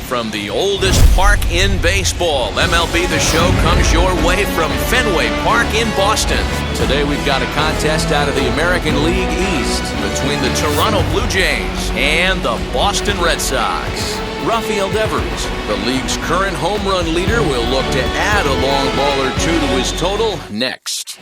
from the oldest park in baseball. MLB The Show comes your way from Fenway Park in Boston. Today we've got a contest out of the American League East between the Toronto Blue Jays and the Boston Red Sox. Rafael Devers, the league's current home run leader, will look to add a long ball or two to his total next.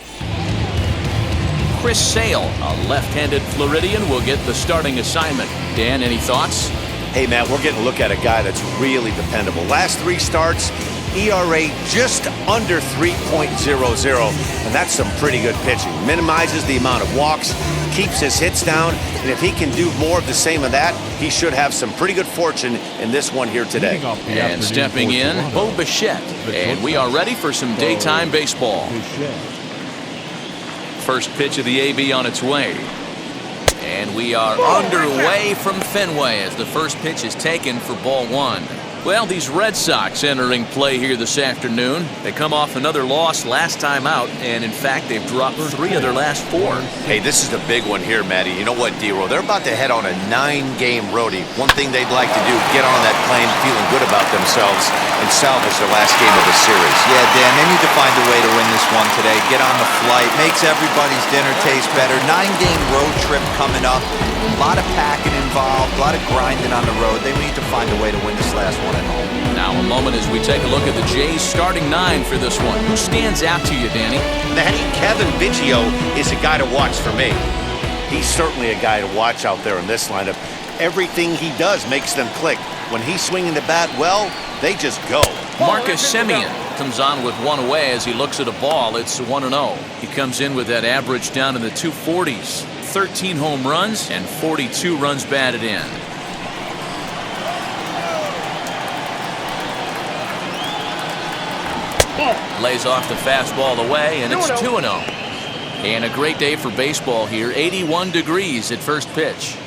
Chris Sale, a left-handed Floridian, will get the starting assignment. Dan, any thoughts? Hey, Matt, we're getting a look at a guy that's really dependable. Last 3 starts, ERA just under 3.00, and that's some pretty good pitching. Minimizes the amount of walks, keeps his hits down, and if he can do more of the same of that, he should have some pretty good fortune in this one here today. And stepping in, Bo Bichette, and we are ready for some daytime baseball. First pitch of the AB on its way. And we are underway from Fenway as the first pitch is taken for ball 1. Well, these Red Sox entering play here this afternoon. They come off another loss last time out, and in fact, they've dropped 3 of their last 4. Hey, this is the big one here, Matty. You know what, D-Roll? They're about to head on a 9-game roadie. One thing they'd like to do, get on that plane feeling good about themselves and salvage their last game of the series. Yeah, Dan, they need to find a way to win this one today. Get on the flight, makes everybody's dinner taste better. 9-game road trip coming up. A lot of packing involved, a lot of grinding on the road. They need to find a way to win this last one at home. Now a moment as we take a look at the Jays starting 9 for this one. Who stands out to you, Danny? Matty, Kevin Biggio is a guy to watch for me. He's certainly a guy to watch out there in this lineup. Everything he does makes them click. When he's swinging the bat well, they just go. Marcus Semien comes on with 1 away as he looks at a ball. It's 1-0. He comes in with that average down in the 240s. 13 home runs and 42 runs batted in. Lays off the fastball away, and it's 2-0. And a great day for baseball here. 81 degrees at first pitch.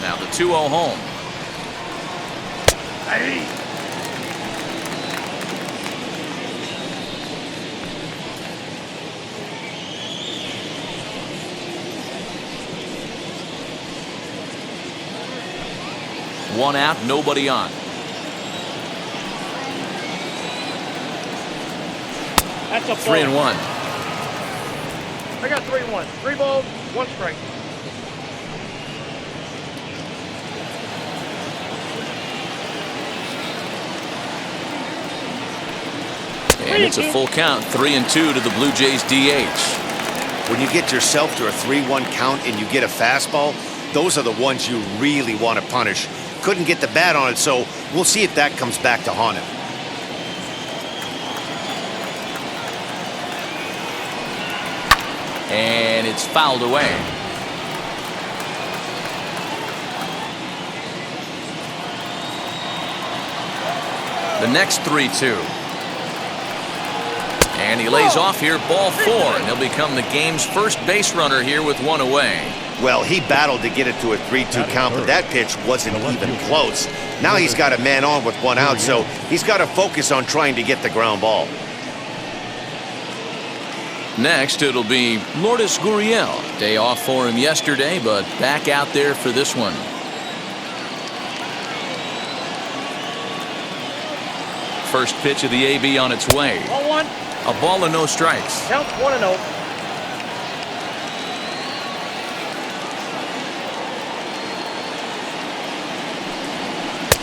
Now the 2-0 home. Hey. One out, nobody on. That's a 3-1. I got 3-1. 3 balls, 1 strike. And it's a full count, 3-2 to the Blue Jays DH. When you get yourself to a 3-1 count and you get a fastball, those are the ones you really want to punish. Couldn't get the bat on it, so we'll see if that comes back to haunt him. And it's fouled away. The next 3-2. And he lays off here, ball 4, and he'll become the game's first base runner here with 1 away. Well, he battled to get it to a 3-2 count, but that pitch wasn't even close. Now he's got a man on with 1 out, so he's got to focus on trying to get the ground ball. Next, it'll be Lourdes Gurriel. Day off for him yesterday, but back out there for this one. First pitch of the AB on its way. Ball 1. A ball and no strikes. Count 1-0.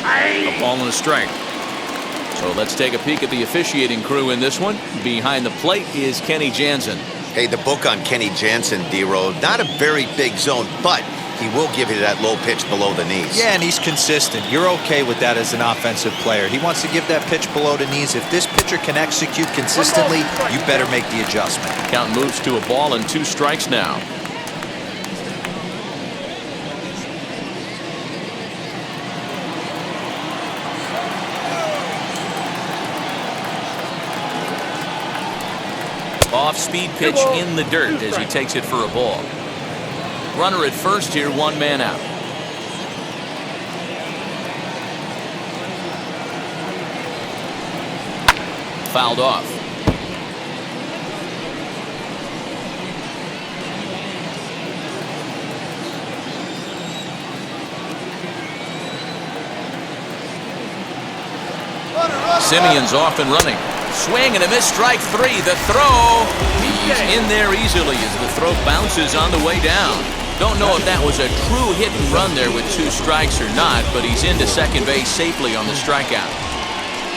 A ball and a strike. So let's take a peek at the officiating crew in this one. Behind the plate is Kenny Jansen. Hey, the book on Kenny Jansen, D-Road, not a very big zone, but he will give you that low pitch below the knees. Yeah, and he's consistent. You're okay with that as an offensive player. He wants to give that pitch below the knees. If this pitcher can execute consistently, you better make the adjustment. Count moves to a ball and 2 strikes now. Off-speed pitch in the dirt as he takes it for a ball. Runner at first here, 1 man out. Fouled off. Simeon's off and running. Swing and a miss, strike three. The throw. He's in there easily as the throw bounces on the way down. Don't know if that was a true hit and run there with 2 strikes or not, but he's into second base safely on the strikeout.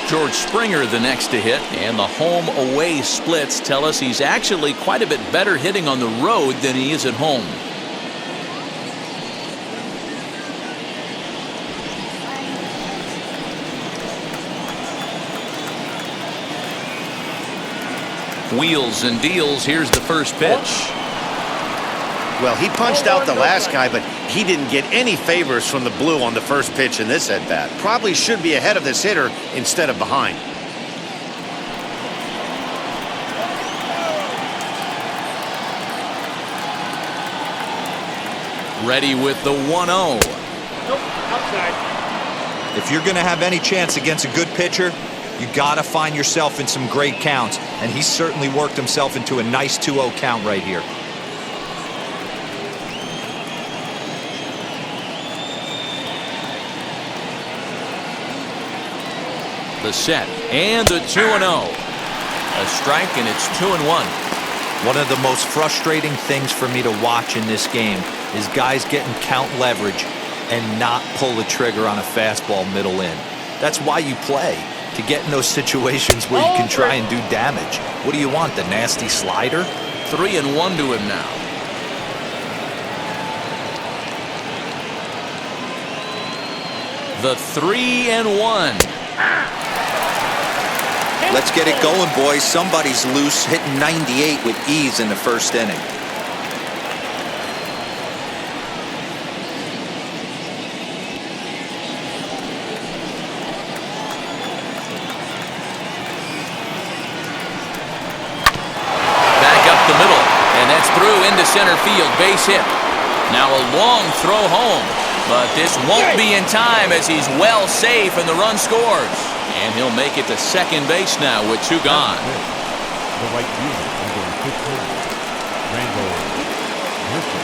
George Springer the next to hit, and the home-away splits tell us he's actually quite a bit better hitting on the road than he is at home. Wheels and deals. Here's the first pitch. Well, he punched out the last guy, but he didn't get any favors from the blue on the first pitch in this at-bat. Probably should be ahead of this hitter instead of behind. Ready with the 1-0. Nope, outside. If you're going to have any chance against a good pitcher, you got to find yourself in some great counts, and he certainly worked himself into a nice 2-0 count right here. The set and the 2-0. A strike, and it's 2-1. One of the most frustrating things for me to watch in this game is guys getting count leverage and not pull the trigger on a fastball middle in. That's why you play, to get in those situations where you can try and do damage. What do you want, the nasty slider? 3-1 to him now. The 3-1. Let's get it going, boys. Somebody's loose, hitting 98 with ease in the first inning. Through into center field, base hit. Now a long throw home, but this won't be in time as he's well safe and the run scores. And he'll make it to second base now with 2 gone. The right fielder, number 15, Randall Griffin.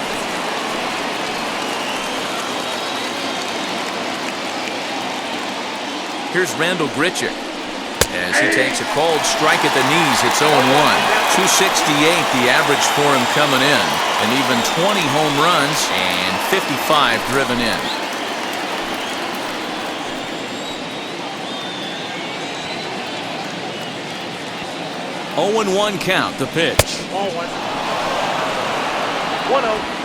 Here's Randall Grichuk as he takes a cold strike at the knees. It's 0-1. 268 the average for him coming in, and even 20 home runs and 55 driven in. Oh, 0-1 count. The pitch. Ball 1. 1-0.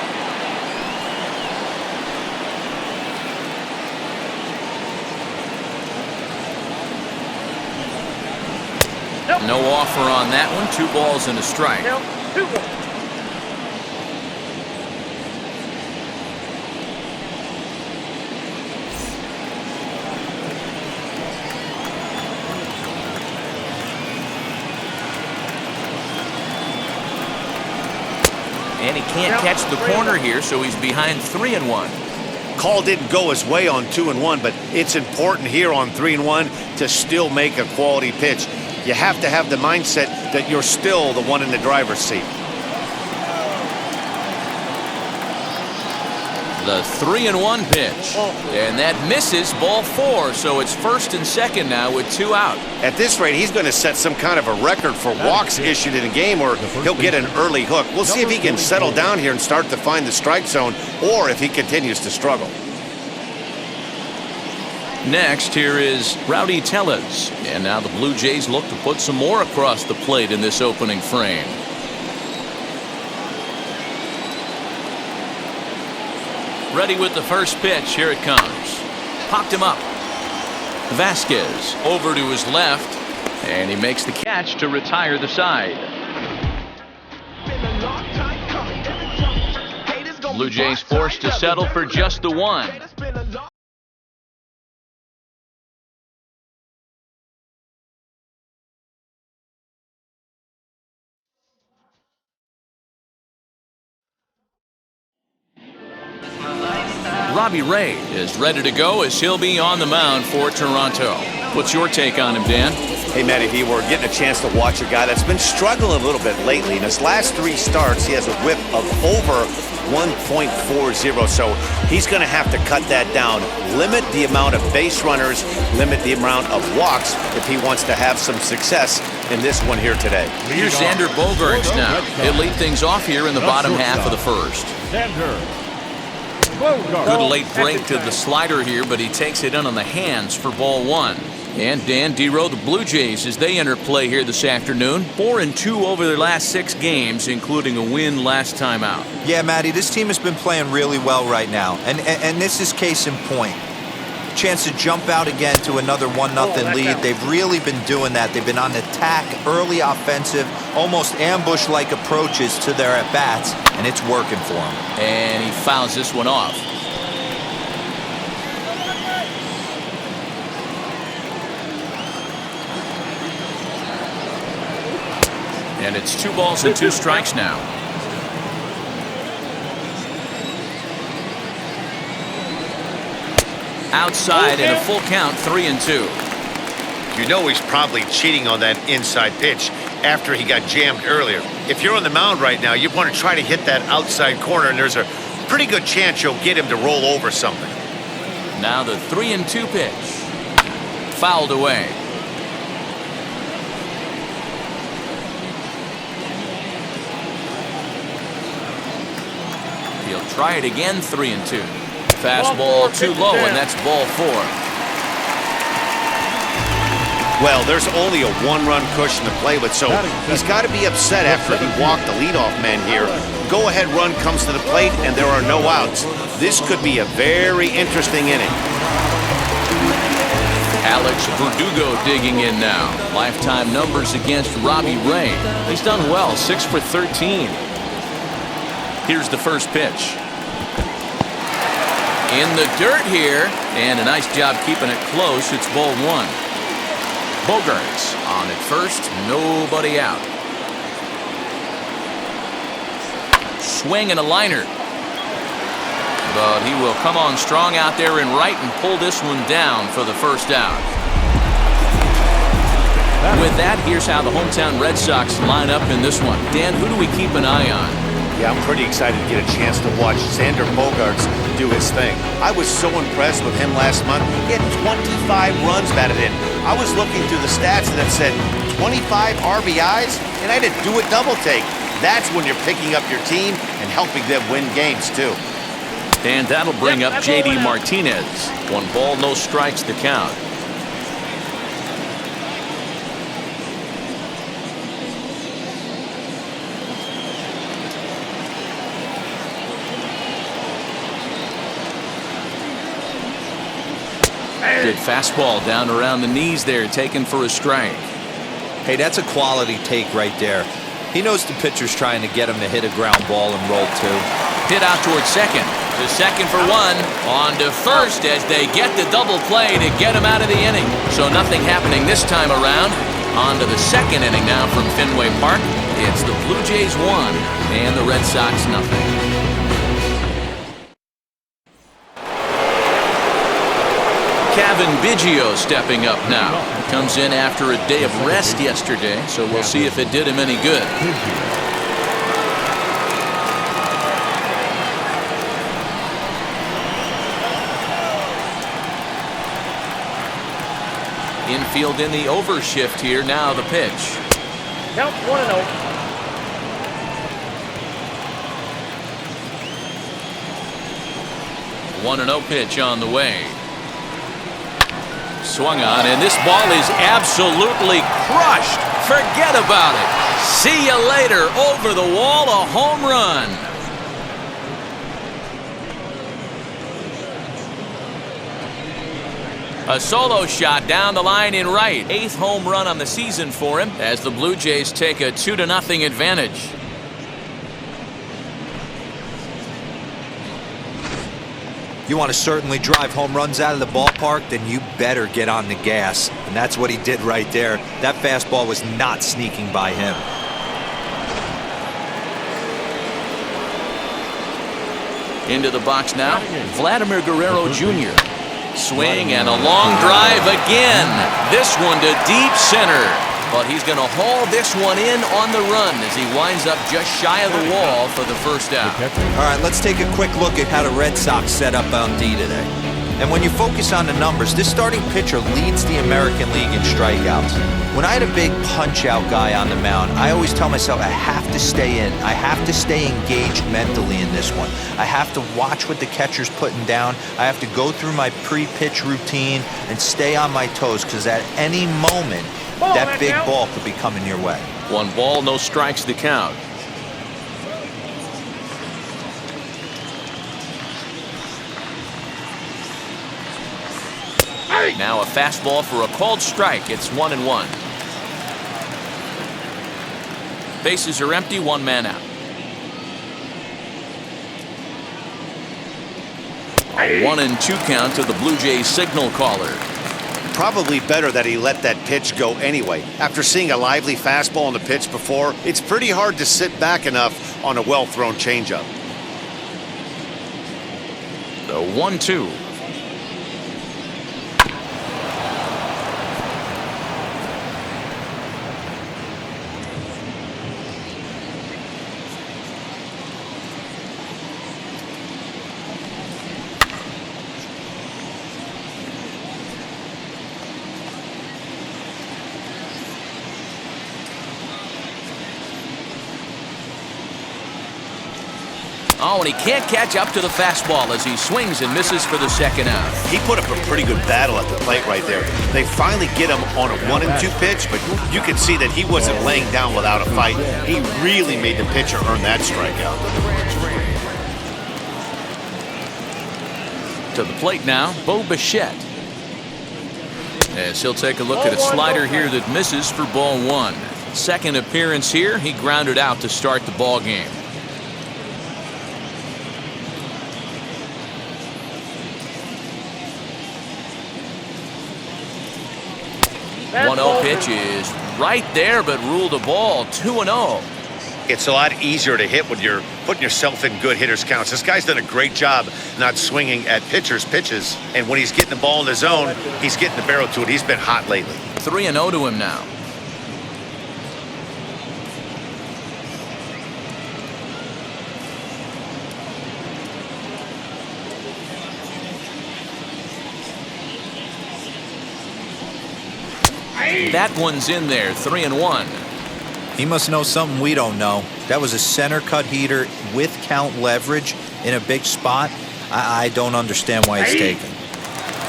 No offer on that one. 2 balls and a strike. Now, 2-1. And he can't catch the corner here, so he's behind 3-1. Call didn't go his way on 2-1, but it's important here on 3-1 to still make a quality pitch. You have to have the mindset that you're still the one in the driver's seat. The 3-1 pitch, and that misses, ball 4, so it's first and second now with 2 out. At this rate, he's going to set some kind of a record for walks issued in a game, or he'll get an early hook. We'll see if he can settle down here and start to find the strike zone, or if he continues to struggle. Next, here is Rowdy Tellez, and now the Blue Jays look to put some more across the plate in this opening frame. Ready with the first pitch. Here it comes. Popped him up. Vasquez over to his left, and he makes the catch to retire the side. Blue Jays forced to settle for just the 1. Robbie Ray is ready to go as he'll be on the mound for Toronto. What's your take on him, Dan? Hey, Matt, if you were getting a chance to watch a guy that's been struggling a little bit lately, in his last 3 starts, he has a whip of over 1.40. So he's going to have to cut that down, limit the amount of base runners, limit the amount of walks if he wants to have some success in this one here today. Here's Xander Bogaerts now. He'll lead things off here in the bottom half of the first. Good late break to the slider here, but he takes it in on the hands for ball one. And Dan, D-Row, the Blue Jays, as they enter play here this afternoon, 4-2 over their last 6 games, including a win last time out. Yeah, Matty, this team has been playing really well right now, and this is case in point. Chance to jump out again to another 1-0 lead. They've really been doing that. They've been on attack, early offensive, almost ambush-like approaches to their at-bats, and it's working for them. And he fouls this one off. And it's 2 balls and 2 strikes now. Outside and a full count, 3-2. You know he's probably cheating on that inside pitch after he got jammed earlier. If you're on the mound right now, you want to try to hit that outside corner, and there's a pretty good chance you'll get him to roll over something. Now the 3-2 pitch. Fouled away. He'll try it again, 3-2. Fastball too low, and that's ball 4. Well, there's only a 1-run cushion to play with, so he's got to be upset after he walked the leadoff man here. Go-ahead run comes to the plate, and there are no outs. This could be a very interesting inning. Alex Verdugo digging in now. Lifetime numbers against Robbie Ray. He's done well, 6 for 13. Here's the first pitch. In the dirt here, and a nice job keeping it close. It's ball 1. Bogaerts on at first, nobody out. Swing and a liner. But he will come on strong out there in right and pull this one down for the first out. With that, here's how the hometown Red Sox line up in this one. Dan, who do we keep an eye on? Yeah, I'm pretty excited to get a chance to watch Xander Bogaerts do his thing. I was so impressed with him last month. He had 25 runs batted in. I was looking through the stats and it said 25 RBIs, and I had to do a double take. That's when you're picking up your team and helping them win games, too. And that'll bring up J.D. Martinez. 1 ball, no strikes to count. Good fastball down around the knees there, taken for a strike. Hey, that's a quality take right there. He knows the pitcher's trying to get him to hit a ground ball and roll 2. Hit out towards second. To second for 1. On to first as they get the double play to get him out of the inning. So nothing happening this time around. On to the second inning now from Fenway Park. It's the Blue Jays 1 and the Red Sox nothing. Kevin Biggio stepping up now. Comes in after a day of rest yesterday, so we'll see if it did him any good. Infield in the overshift here. Now the pitch. Count 1-0. 1-0 pitch on the way. Swung on, and this ball is absolutely crushed. Forget about it. See you later. Over the wall, a home run. A solo shot down the line in right. 8th home run on the season for him as the Blue Jays take a 2-0 advantage. You want to certainly drive home runs out of the ballpark, then you better get on the gas. And that's what he did right there. That fastball was not sneaking by him. Into the box now, Vladimir Guerrero Jr. Swing and a long drive again. This one to deep center. but he's going to haul this one in on the run as he winds up just shy of the wall for the first out. All right, let's take a quick look at how the Red Sox set up on D today. And when you focus on the numbers, this starting pitcher leads the American League in strikeouts. When I had a big punch-out guy on the mound, I always tell myself I have to stay in. I have to stay engaged mentally in this one. I have to watch what the catcher's putting down. I have to go through my pre-pitch routine and stay on my toes, because at any moment, that big ball could be coming your way. 1 ball, no strikes to count. Now a fastball for a called strike. It's 1-1. Bases are empty, 1 man out. A 1-2 count to the Blue Jays signal caller. Probably better that he let that pitch go anyway. After seeing a lively fastball on the pitch before, it's pretty hard to sit back enough on a well-thrown changeup. The 1-2. Oh, and he can't catch up to the fastball as he swings and misses for the second out. He put up a pretty good battle at the plate right there. They finally get him on a 1-2 pitch, but you could see that he wasn't laying down without a fight. He really made the pitcher earn that strikeout. To the plate now, Bo Bichette. As he'll take a look at a slider here that misses for ball 1. Second appearance here, he grounded out to start the ball game. 1-0 pitch is right there, but ruled a ball. 2-0. It's a lot easier to hit when you're putting yourself in good hitters' counts. This guy's done a great job not swinging at pitchers' pitches. And when he's getting the ball in the zone, he's getting the barrel to it. He's been hot lately. 3-0 to him now. That one's in there. 3-1. He must know something we don't know. That was a center cut heater with count leverage in a big spot. I don't understand why it's taken.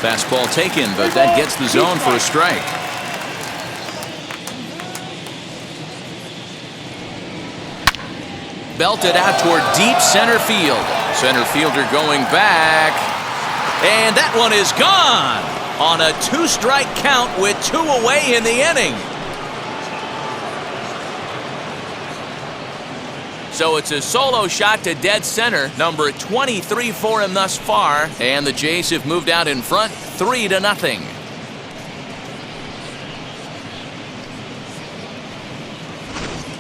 Fastball taken, but that gets the zone for a strike. Belted out toward deep center field. Center fielder going back. And that one is gone on a 2-strike count with 2 away in the inning. So it's a solo shot to dead center, number 23 for him thus far, and the Jays have moved out in front 3-0.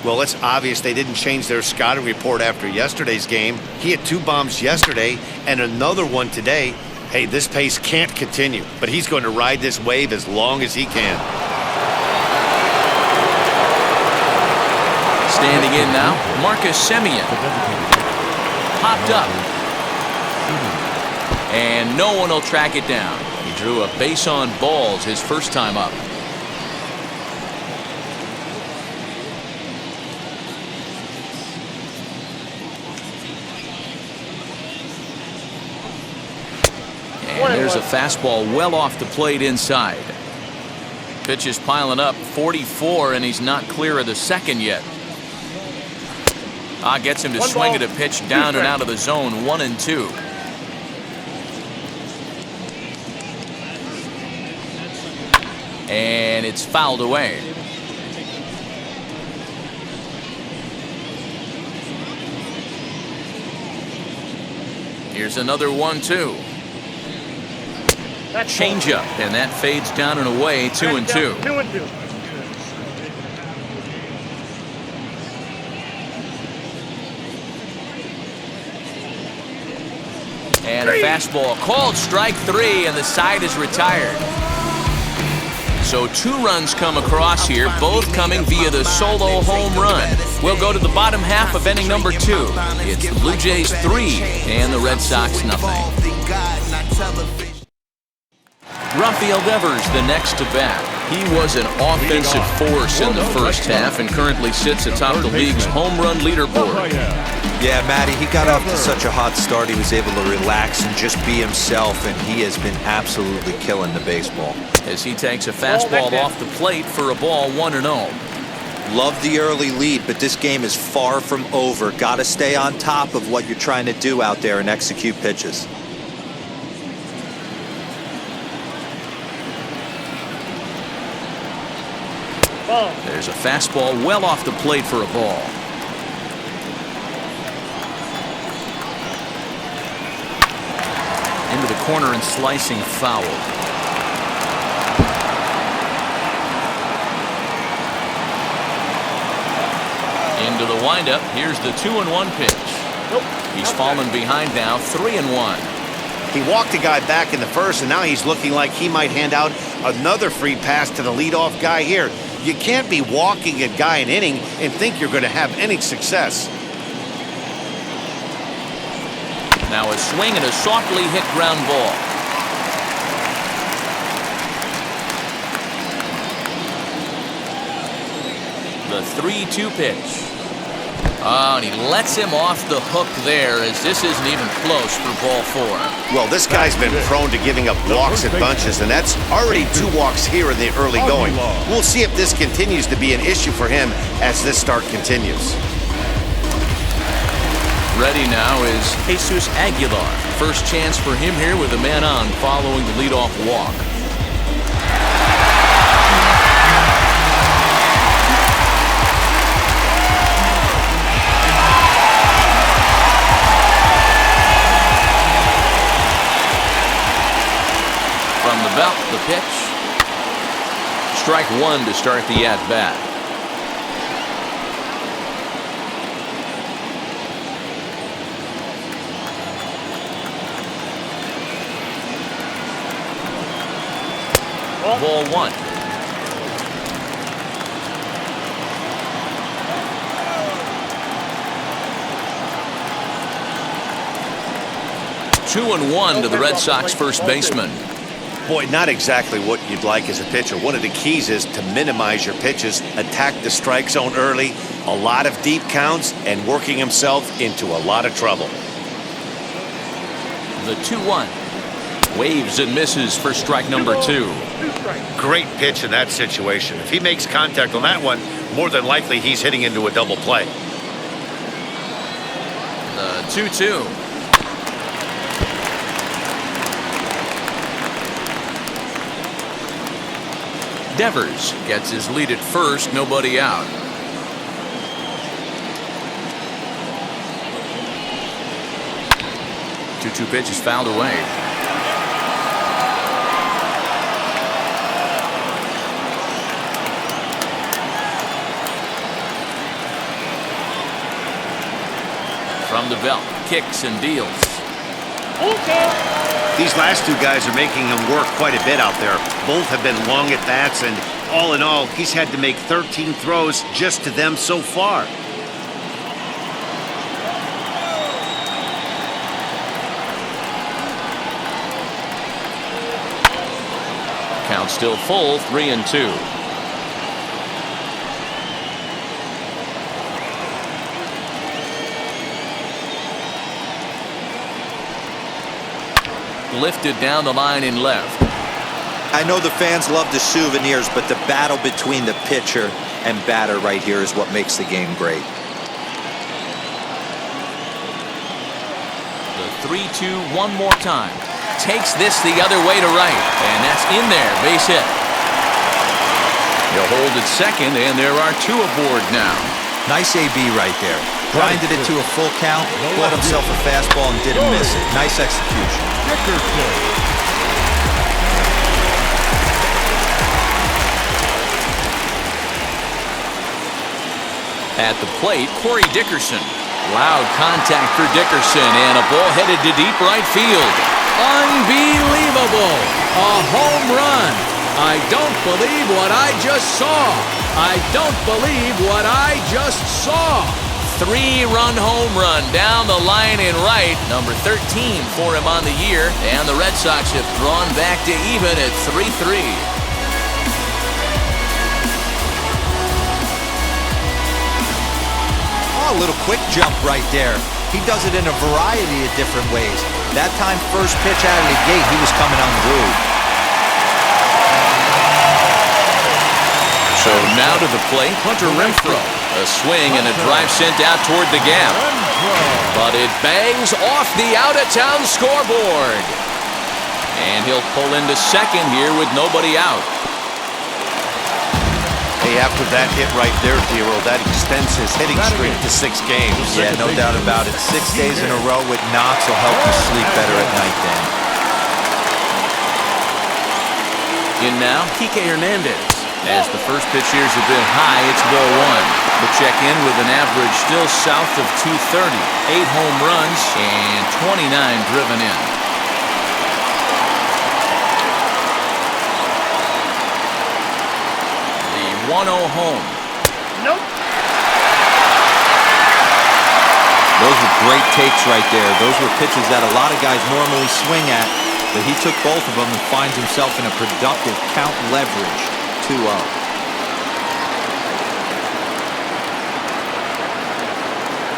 Well, it's obvious they didn't change their scouting report after yesterday's game. He had 2 bombs yesterday and another one today. Hey, this pace can't continue, but he's going to ride this wave as long as he can. Standing in now, Marcus Semien. Popped up. And no one will track it down. He drew a base on balls his first time up. And there's a fastball well off the plate inside. Pitch is piling up, 44, and he's not clear of the second yet. Gets him to swing at a pitch down and out of the zone, 1-2. And it's fouled away. Here's another 1-2. Changeup, and that fades down and away, 2-2. 2-2. And a fastball called strike 3, and the side is retired. So 2 runs come across here, both coming via the solo home run. We'll go to the bottom half of inning number 2. It's the Blue Jays 3 and the Red Sox nothing. Rafael Devers the next to bat. He was an offensive force in the first half and currently sits atop the league's home run leaderboard. Yeah, Matty, he got off to such a hot start. He was able to relax and just be himself, and he has been absolutely killing the baseball. As he takes a fastball off the plate for a ball 1-0. Love the early lead, but this game is far from over. Got to stay on top of what you're trying to do out there and execute pitches. There's a fastball well off the plate for a ball. Into the corner and slicing foul. Into the windup. Here's the 2-1 pitch. He's fallen behind now, 3-1. He walked a guy back in the first, and now he's looking like he might hand out another free pass to the leadoff guy here. You can't be walking a guy an inning and think you're going to have any success. Now a swing and a softly hit ground ball. The 3-2 pitch. Oh, and he lets him off the hook there, as this isn't even close for ball 4. Well, this guy's been prone to giving up walks and bunches, and that's already 2 walks here in the early going. We'll see if this continues to be an issue for him as this start continues. Ready now is Jesus Aguilar. First chance for him here with a man on following the leadoff walk. From the belt, the pitch. Strike 1 to start the at-bat. Ball 1. Two and 1 to the Red Sox first baseman. Boy, not exactly what you'd like as a pitcher. One of the keys is to minimize your pitches, attack the strike zone early, a lot of deep counts, and working himself into a lot of trouble. The 2-1. Waves and misses for strike number 2. Great pitch in that situation. If he makes contact on that one, more than likely he's hitting into a double play. The 2-2. Devers gets his lead at first, nobody out. Two pitch is fouled away. From the belt, kicks and deals. These last 2 guys are making him work quite a bit out there. Both have been long at bats, and all in all, he's had to make 13 throws just to them so far. Count still full, 3-2. Lifted down the line in left. I know the fans love the souvenirs, but the battle between the pitcher and batter right here is what makes the game great. The 3-2 one more time. Takes this the other way to right, and that's in there, base hit. He'll hold at second, and there are 2 aboard now. Nice AB right there. Grinded it to a full count, bought himself a fastball and didn't miss it. Nice execution. At the plate, Corey Dickerson. Loud contact for Dickerson, and a ball headed to deep right field. Unbelievable! A home run! I don't believe what I just saw. I don't believe what I just saw. 3-run home run down the line in right. Number 13 for him on the year. And the Red Sox have drawn back to even at 3-3. A little quick jump right there. He does it in a variety of different ways. That time, first pitch out of the gate, he was coming unglued. So now to the plate, Hunter Renfroe. A swing and a drive sent out toward the gap. But it bangs off the out-of-town scoreboard. And he'll pull into second here with nobody out. Hey, after that hit right there, Dero, that extends his hitting streak to 6 games. Yeah, no doubt about it. 6 days in a row with knocks will help you sleep better at night, Dan. In now, Kike Hernandez. As the first pitch here is a bit high, it's ball 1. We'll check in with an average still south of 230. 8 home runs and 29 driven in. The 1-0 home. Nope. Those were great takes right there. Those were pitches that a lot of guys normally swing at, but he took both of them and finds himself in a productive count leverage. 2-0.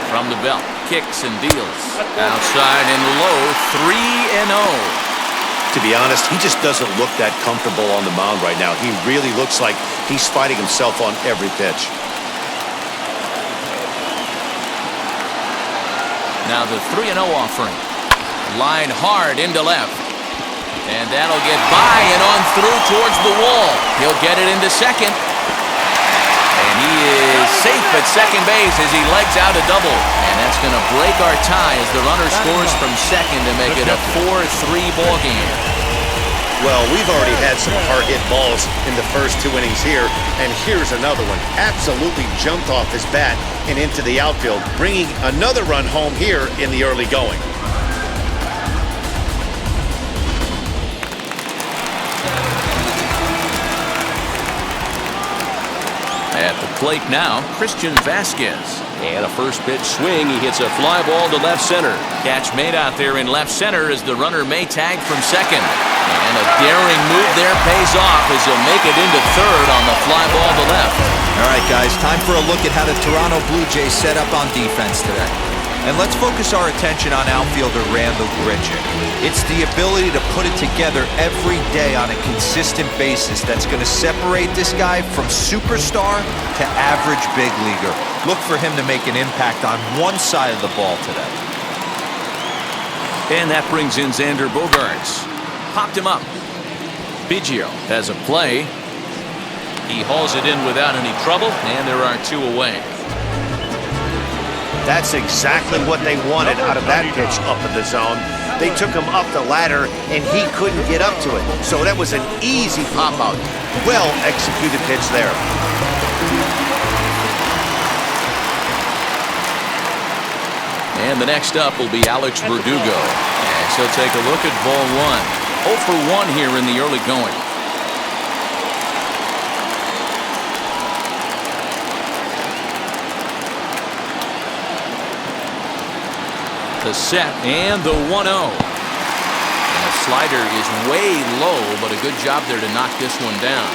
From the belt, kicks and deals. Outside and low, 3-0. To be honest, he just doesn't look that comfortable on the mound right now. He really looks like he's fighting himself on every pitch. Now the 3-0 offering. Line hard into left. And that'll get by and on through towards the wall. He'll get it into second. And he is safe at second base as he legs out a double. And that's going to break our tie as the runner scores from second to make it a 4-3 ball game. Well, we've already had some hard-hit balls in the first 2 innings here, and here's another one. Absolutely jumped off his bat and into the outfield, bringing another run home here in the early going. At the plate now, Christian Vasquez. And a first pitch swing. He hits a fly ball to left center. Catch made out there in left center as the runner may tag from second. And a daring move there pays off as he'll make it into third on the fly ball to left. All right, guys, time for a look at how the Toronto Blue Jays set up on defense today. And let's focus our attention on outfielder Randall Grichuk. It's the ability to put it together every day on a consistent basis that's going to separate this guy from superstar to average big leaguer. Look for him to make an impact on one side of the ball today. And that brings in Xander Bogaerts. Popped him up. Biggio has a play. He hauls it in without any trouble, and there are 2 away. That's exactly what they wanted out of that pitch up in the zone. They took him up the ladder, and he couldn't get up to it. So that was an easy pop-out. Well-executed pitch there. And the next up will be Alex Verdugo. And so take a look at ball 1. 0 for 1 here in the early going. The set and the 1-0. And the slider is way low, but a good job there to knock this one down.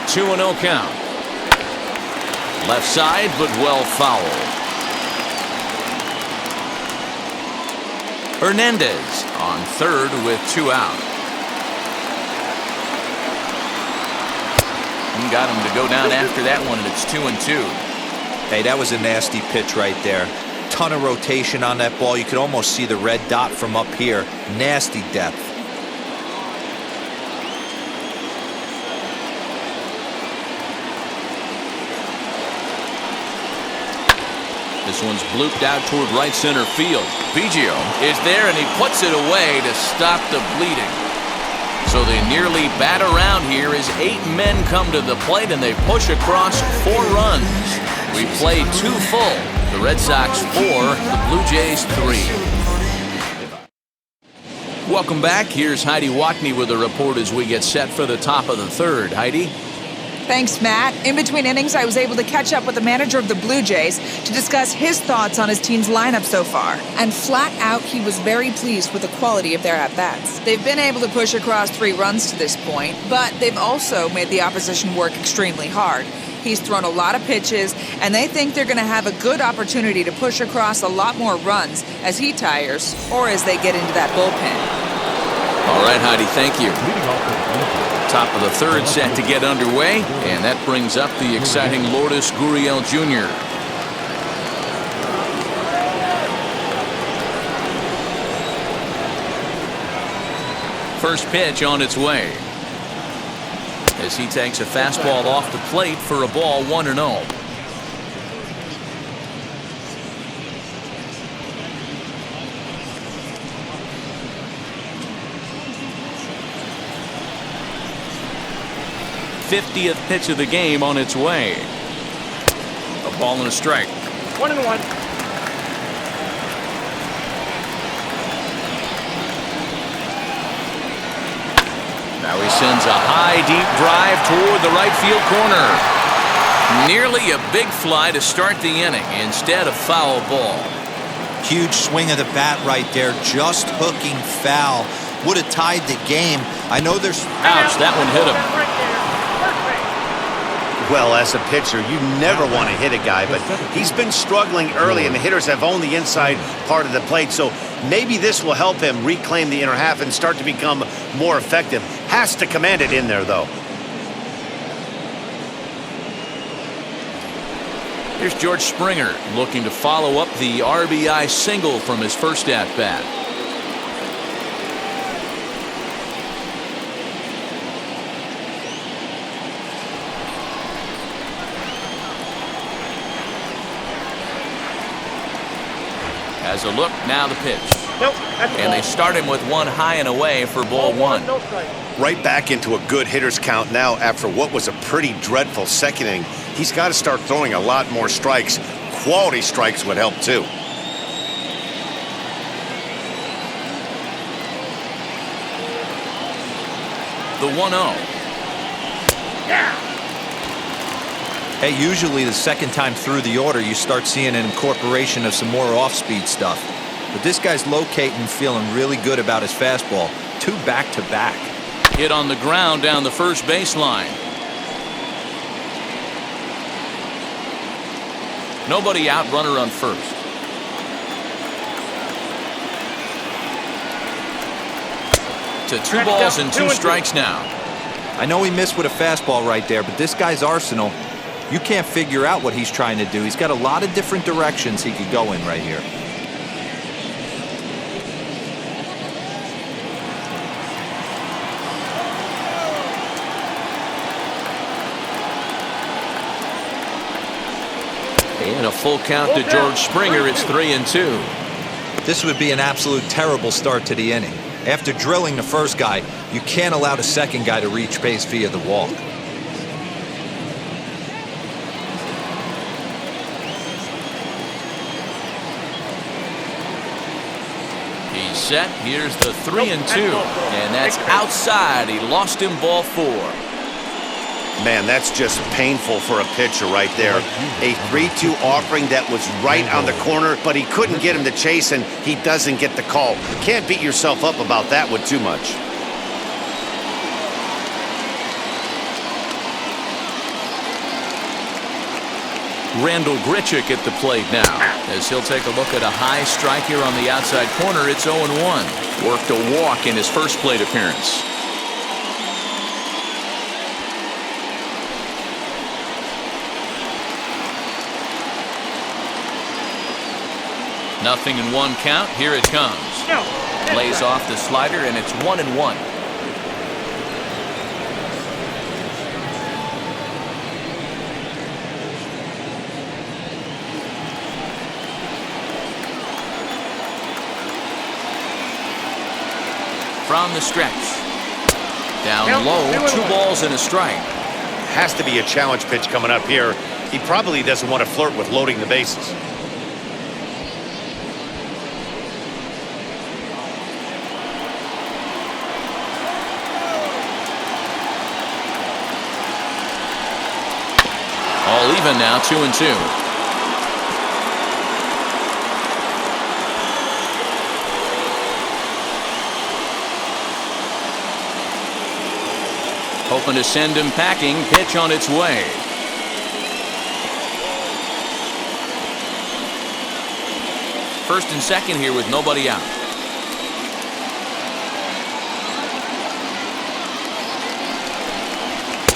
Two 2-0 count. Left side, but well fouled. Hernandez on third with 2 out. Got him to go down after that one, and it's 2-2. Hey, that was a nasty pitch right there. Ton of rotation on that ball. You could almost see the red dot from up here. Nasty depth. This one's blooped out toward right center field. Biggio is there, and he puts it away to stop the bleeding. So they nearly bat around here as 8 men come to the plate and they push across 4 runs. We play 2 full. The Red Sox 4, the Blue Jays 3. Welcome back. Here's Heidi Watney with a report as we get set for the top of the third. Heidi? Thanks, Matt. In between innings, I was able to catch up with the manager of the Blue Jays to discuss his thoughts on his team's lineup so far. And flat out, he was very pleased with the quality of their at-bats. They've been able to push across 3 runs to this point, but they've also made the opposition work extremely hard. He's thrown a lot of pitches, and they think they're going to have a good opportunity to push across a lot more runs as he tires or as they get into that bullpen. All right, Heidi, thank you. Top of the third set to get underway, and that brings up the exciting Lourdes Gurriel Jr. First pitch on its way, as he takes a fastball off the plate for a ball 1-0. '50th pitch of the game on its way. A ball and a strike. 1-1. Now he sends a high, deep drive toward the right field corner. Nearly a big fly to start the inning instead of foul ball. Huge swing of the bat right there, just hooking foul. Would have tied the game. I know there's... Ouch, that one hit him. Well, as a pitcher, you never want to hit a guy, but he's been struggling early, and the hitters have owned the inside part of the plate, so maybe this will help him reclaim the inner half and start to become more effective. Has to command it in there, though. Here's George Springer looking to follow up the RBI single from his first at-bat. Has a look, now the pitch. Nope, and they start him with one high and away for ball 1. No strike. Right back into a good hitter's count now after what was a pretty dreadful second inning. He's got to start throwing a lot more strikes. Quality strikes would help, too. The 1-0. Yeah. Hey, usually the second time through the order, you start seeing an incorporation of some more off-speed stuff. But this guy's locating, feeling really good about his fastball. 2 back-to-back. Hit on the ground down the first baseline. Nobody out, runner on first. To 2 balls and 2 strikes now. I know he missed with a fastball right there, but this guy's arsenal, you can't figure out what he's trying to do. He's got a lot of different directions he could go in right here. And a full count to George Springer. It's 3-2. This would be an absolute terrible start to the inning. After drilling the first guy, you can't allow the second guy to reach base via the walk. He's set. Here's the 3-2. And that's outside. He lost him ball 4. Man, that's just painful for a pitcher right there. A 3-2 offering that was right on the corner, but he couldn't get him to chase, and he doesn't get the call. You can't beat yourself up about that one too much. Randall Grichuk at the plate now, as he'll take a look at a high strike here on the outside corner. It's 0-1. Worked a walk in his first plate appearance. Nothing in 1 count. Here it comes. Lays off the slider, and it's 1-1. From the stretch. Down low, 2 balls and a strike. Has to be a challenge pitch coming up here. He probably doesn't want to flirt with loading the bases. even now, 2-2. Hoping to send him packing. Pitch on its way. First and second here with nobody out.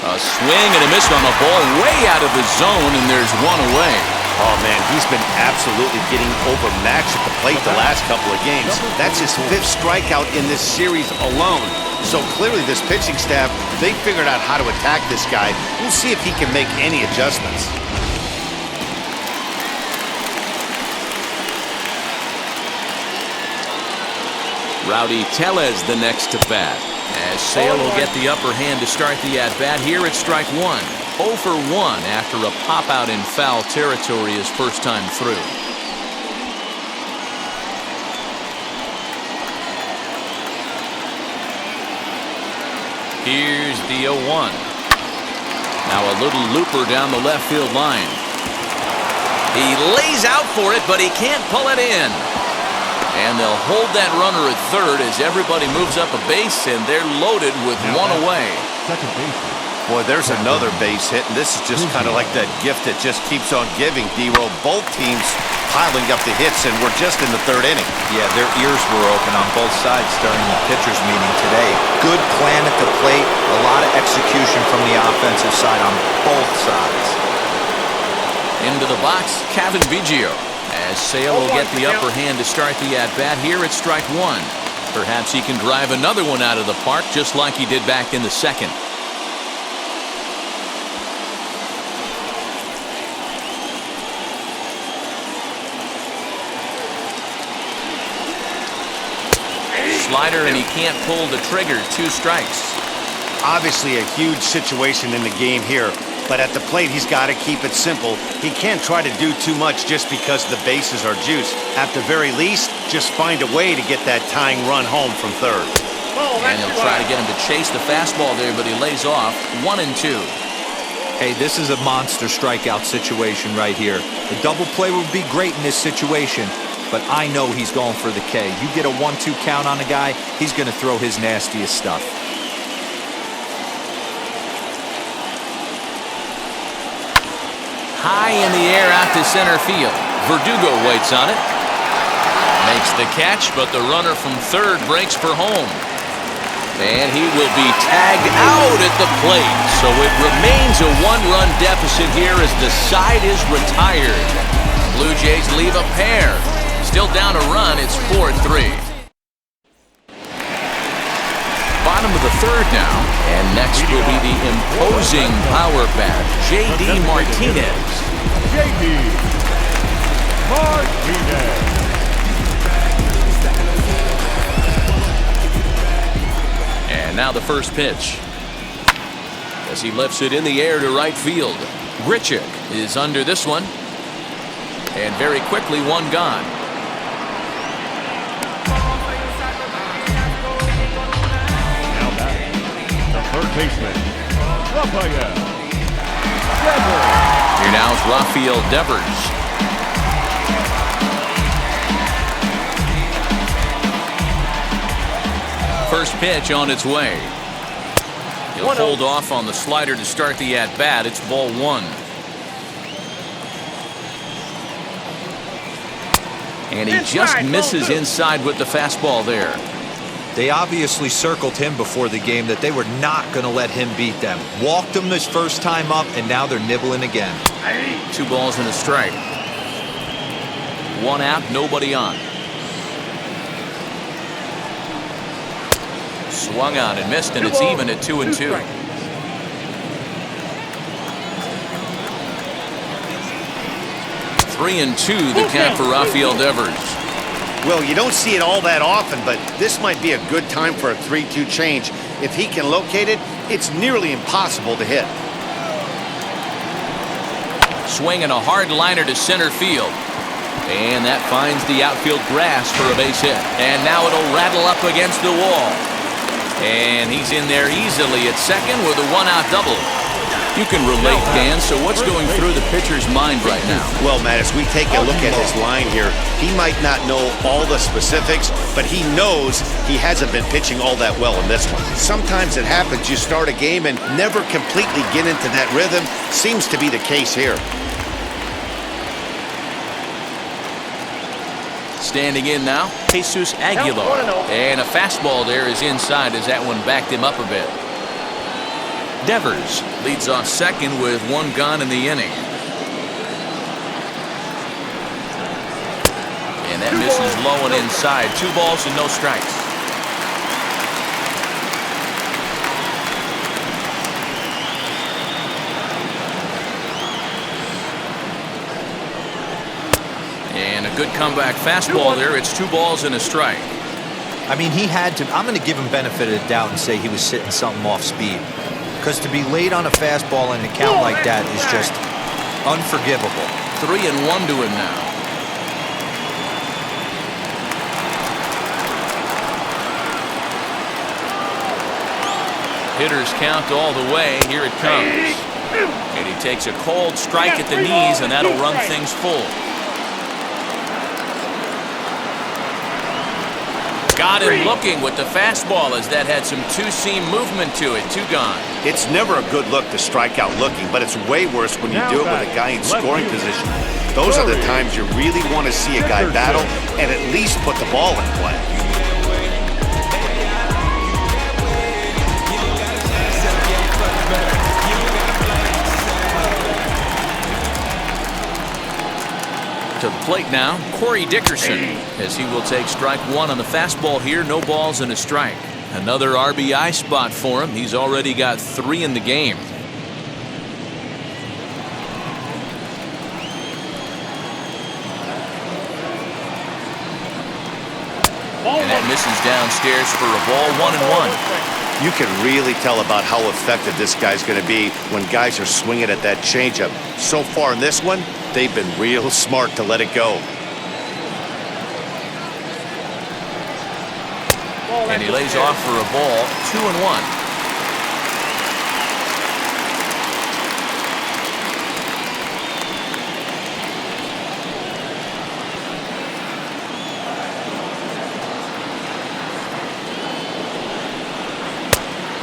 A swing and a miss on the ball way out of the zone, and there's one away. Oh, man, he's been absolutely getting overmatched at the plate the last couple of games. That's his 5th strikeout in this series alone. So clearly this pitching staff, they figured out how to attack this guy. We'll see if he can make any adjustments. Rowdy Tellez the next to bat. As Sale will get the upper hand to start the at-bat. Here it's strike 1. 0 for 1 after a pop-out in foul territory his first time through. Here's the 0-1. Now a little looper down the left field line. He lays out for it, but he can't pull it in. And they'll hold that runner at third as everybody moves up a base, and they're loaded with one away. Second base. Boy, there's another base hit, and this is just kind of like that gift that just keeps on giving, D-Roll. Both teams piling up the hits, and we're just in the 3rd inning. Yeah, their ears were open on both sides during the pitchers' meeting today. Good plan at the plate, a lot of execution from the offensive side on both sides. Into the box, Kevin Biggio. As Sale will get the upper hand to start the at-bat. Here it's strike 1. Perhaps he can drive another one out of the park just like he did back in the second. Slider, and he can't pull the trigger. 2 strikes. Obviously a huge situation in the game here, but at the plate he's got to keep it simple. He can't try to do too much just because the bases are juiced. At the very least, just find a way to get that tying run home from third. And he'll try to get him to chase the fastball there, but he lays off. 1-2. Hey, this is a monster strikeout situation right here. The double play would be great in this situation, but I know he's going for the K. You get a 1-2 count on a guy, he's going to throw his nastiest stuff. High in the air out to center field. Verdugo waits on it. Makes the catch, but the runner from third breaks for home. And he will be tagged out at the plate. So it remains a 1-run deficit here as the side is retired. Blue Jays leave a pair. Still down a run, it's 4-3. Bottom of the 3rd now, and next will be the imposing power bat, J.D. Martinez. J.D. Martinez. And now the first pitch. As he lifts it in the air to right field. Grichuk is under this one. And very quickly, one gone. Third baseman, Rafael Devers. Here now is Rafael Devers. First pitch on its way. He'll hold off on the slider to start the at-bat. It's ball 1. And he just misses inside with the fastball there. They obviously circled him before the game that they were not going to let him beat them. Walked him this first time up, and now they're nibbling again. 2 balls and a strike. 1 out, nobody on. Swung on and missed, and it's even at 2-2. Three and 2, the count for Rafael Devers. Well, you don't see it all that often, but this might be a good time for a 3-2 change. If he can locate it, it's nearly impossible to hit. Swinging a hard liner to center field. And that finds the outfield grass for a base hit. And now it'll rattle up against the wall. And he's in there easily at second with a 1-out double. You can relate, Dan, so what's going through the pitcher's mind right now? Well, Matt, as we take a look at his line here, he might not know all the specifics, but he knows he hasn't been pitching all that well in this one. Sometimes it happens, you start a game and never completely get into that rhythm. Seems to be the case here. Standing in now, Jesus Aguilar. And a fastball there is inside as that one backed him up a bit. Devers leads off second with one gone in the inning. And that misses low and inside. 2 balls and no strikes. And a good comeback fastball there. It's 2 balls and a strike. I mean, he had to. I'm going to give him benefit of the doubt and say he was sitting something off speed. Because to be late on a fastball and a count like that is just unforgivable. 3-1 to him now. Hitters count all the way. Here it comes. And he takes a cold strike at the knees, and that'll run things full. Got him looking with the fastball as that had some two-seam movement to it. 2 gone. It's never a good look to strike out looking, but it's way worse when you do it with a guy in scoring position. Those are the times you really want to see a guy battle and at least put the ball in play. To the plate now, Corey Dickerson, as he will take strike 1 on the fastball here. No balls and a strike. Another RBI spot for him. He's already got 3 in the game. And that misses downstairs for a ball. 1-1. You can really tell about how effective this guy's going to be when guys are swinging at that changeup. So far in this one, they've been real smart to let it go. And he lays off for a ball. 2-1.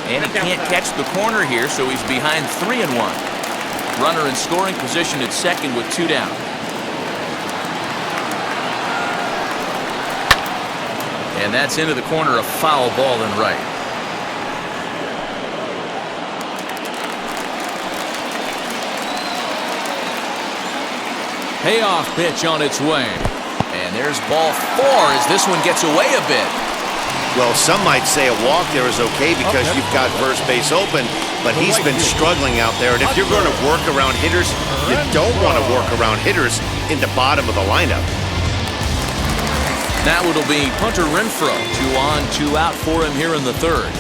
And he can't catch the corner here, so he's behind 3-1. Runner in scoring position at second with 2 down. And that's into the corner, a foul ball in right. Payoff pitch on its way. And there's ball 4 as this one gets away a bit. Well, some might say a walk there is okay because you've got first base open, but he's been struggling out there. And if you're going to work around hitters, you don't want to work around hitters in the bottom of the lineup. Now it'll be Hunter Renfroe. 2 on, 2 out for him here in the 3rd.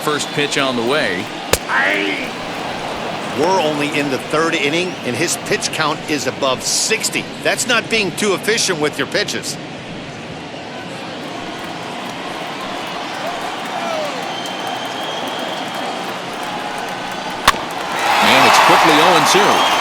First pitch on the way. We're only in the 3rd inning, and his pitch count is above 60. That's not being too efficient with your pitches. And it's quickly 0-2.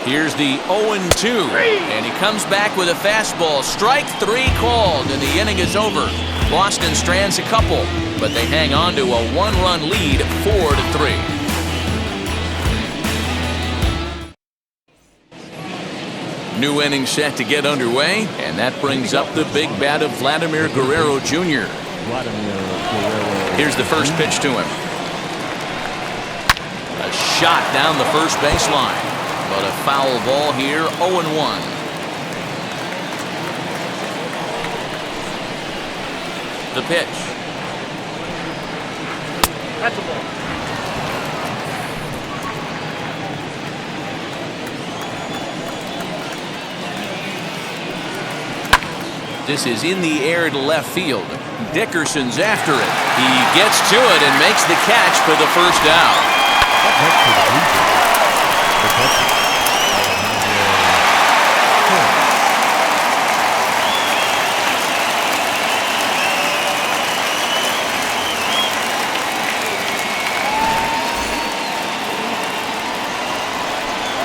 Here's the 0-2, and he comes back with a fastball. Strike 3 called, and the inning is over. Boston strands a couple, but they hang on to a 1-run lead, 4-3. New inning set to get underway, and that brings up the big bat of Vladimir Guerrero Jr. Here's the first pitch to him. A shot down the first baseline. But a foul ball here, 0-1. The pitch. That's a ball. This is in the air to left field. Dickerson's after it. He gets to it and makes the catch for the first out. sent to the Blue Jays. The catcher,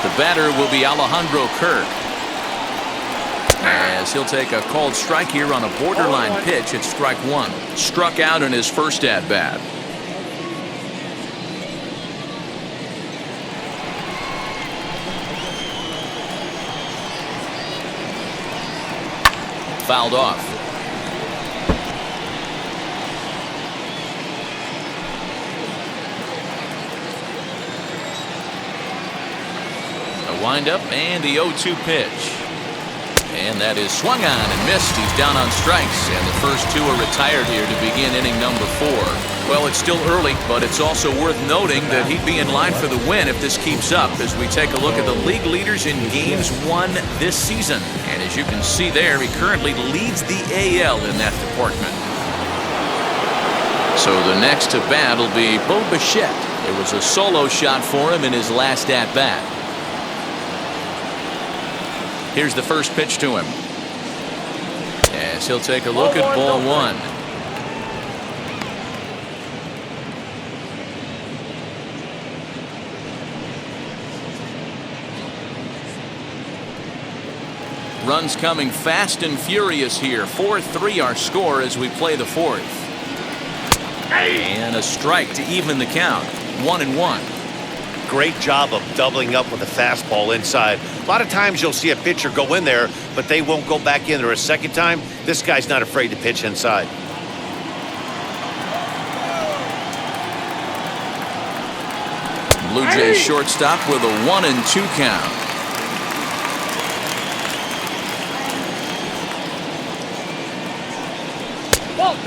The batter will be Alejandro Kirk, as he'll take a called strike here on a borderline pitch at strike one. Struck out in his first at-bat. Fouled off. A windup and the 0-2 pitch. And that is swung on and missed. He's down on strikes, and the first two are retired here to begin inning number 4. Well, it's still early, but it's also worth noting that he'd be in line for the win if this keeps up, as we take a look at the league leaders in games won this season. And as you can see there, he currently leads the AL in that department. So the next to bat will be Bo Bichette. It was a solo shot for him in his last at-bat. Here's the first pitch to him, as he'll take a look at ball one. Runs coming fast and furious here. 4-3 our score as we play the fourth. And a strike to even the count. 1-1. Great job of doubling up with a fastball inside. A lot of times you'll see a pitcher go in there, but they won't go back in there a second time. This guy's not afraid to pitch inside. Blue Jays shortstop with a 1-2 count.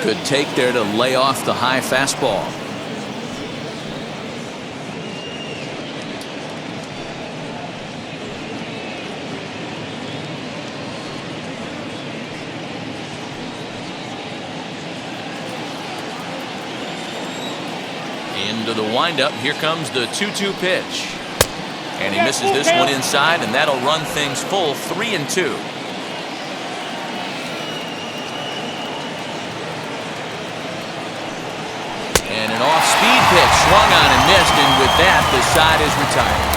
Good take there to lay off the high fastball. Into the windup. Here comes the 2-2 pitch. And he misses this one inside, and that'll run things full. 3-2. And an off-speed pitch swung on and missed, and with that, the side is retired.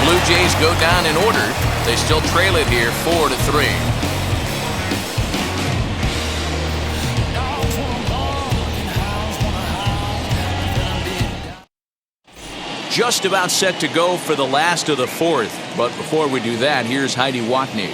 Blue Jays go down in order. They still trail it here 4-3. Just about set to go for the last of the fourth. But before we do that, here's Heidi Watney.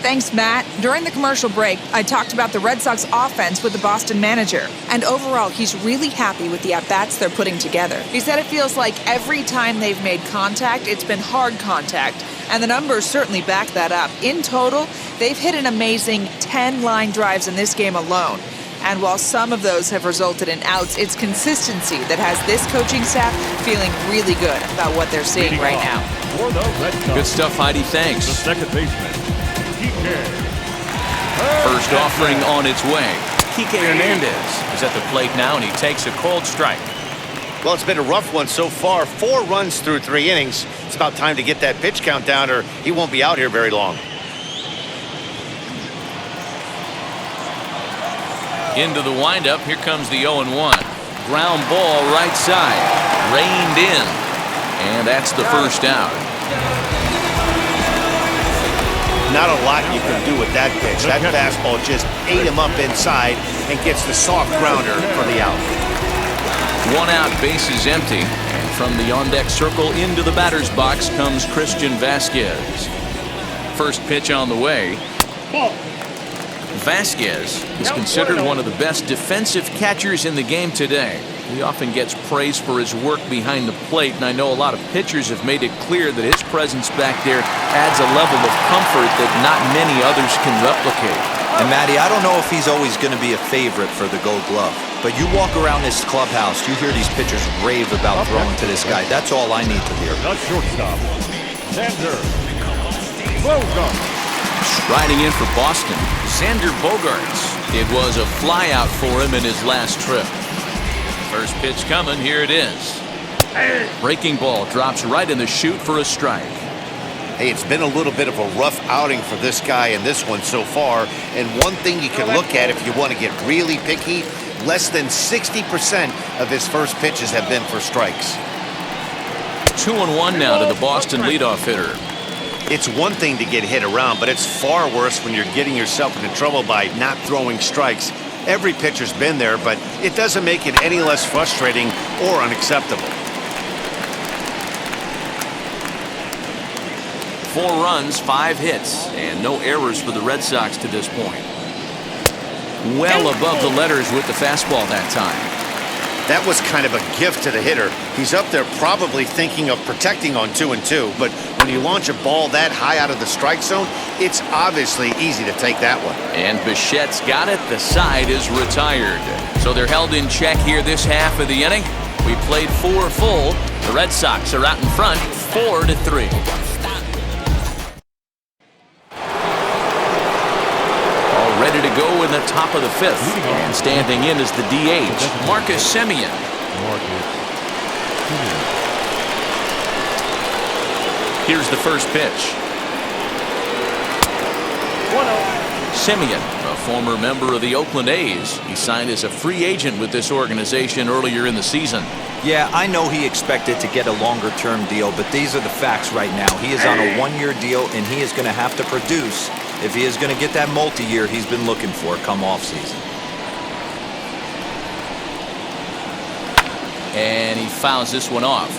Thanks, Matt. During the commercial break, I talked about the Red Sox offense with the Boston manager. And overall, he's really happy with the at-bats they're putting together. He said it feels like every time they've made contact, it's been hard contact. And the numbers certainly back that up. In total, they've hit an amazing 10 line drives in this game alone. And while some of those have resulted in outs, it's consistency that has this coaching staff feeling really good about what they're seeing right now. For the Red Sox, Good stuff, Heidi. Thanks. the second baseman, Kike. First offering on its way. Kike Hernandez is at the plate now, and he takes a cold strike. Well, it's been a rough one so far. 4 runs through 3 innings. It's about time to get that pitch count down, or he won't be out here very long. Into the windup. Here comes the 0-1. Ground ball right side. Reined in. And that's the first out. Not a lot you can do with that pitch. That fastball just ate him up inside and gets the soft grounder for the out. 1 out, bases empty. And from the on-deck circle into the batter's box comes Christian Vasquez. First pitch on the way. Vasquez is considered one of the best defensive catchers in the game today. He often gets praise for his work behind the plate, and I know a lot of pitchers have made it clear that his presence back there adds a level of comfort that not many others can replicate. And Matty, I don't know if he's always going to be a favorite for the Gold Glove, but you walk around this clubhouse, you hear these pitchers rave about throwing to this guy. That's all I need to hear. The shortstop, Xander Bogaerts. Striding in for Boston, Xander Bogaerts. It was a flyout for him in his last trip. First pitch coming, here it is. Breaking ball drops right in the chute for a strike. Hey, it's been a little bit of a rough outing for this guy in this one so far. And one thing you can look at if you want to get really picky, less than 60% of his first pitches have been for strikes. 2-1 now to the Boston leadoff hitter. It's one thing to get hit around, but it's far worse when you're getting yourself into trouble by not throwing strikes. Every pitcher's been there, but it doesn't make it any less frustrating or unacceptable. 4 runs, 5 hits, and no errors for the Red Sox to this point. Well above the letters with the fastball that time. That was kind of a gift to the hitter. He's up there probably thinking of protecting on 2-2, but when you launch a ball that high out of the strike zone, it's obviously easy to take that one. And Bichette's got it. The side is retired. So they're held in check here this half of the inning. We played 4 full. The Red Sox are out in front, 4-3. Ready to go in the top of the 5th. And standing in is the DH, Marcus Semien. Here's the first pitch. 1-0. Semien, a former member of the Oakland A's. He signed as a free agent with this organization earlier in the season. Yeah, I know he expected to get a longer-term deal, but these are the facts right now. He is on a 1-year deal, and he is going to have to produce if he is going to get that multi-year he's been looking for come off-season. And he fouls this one off.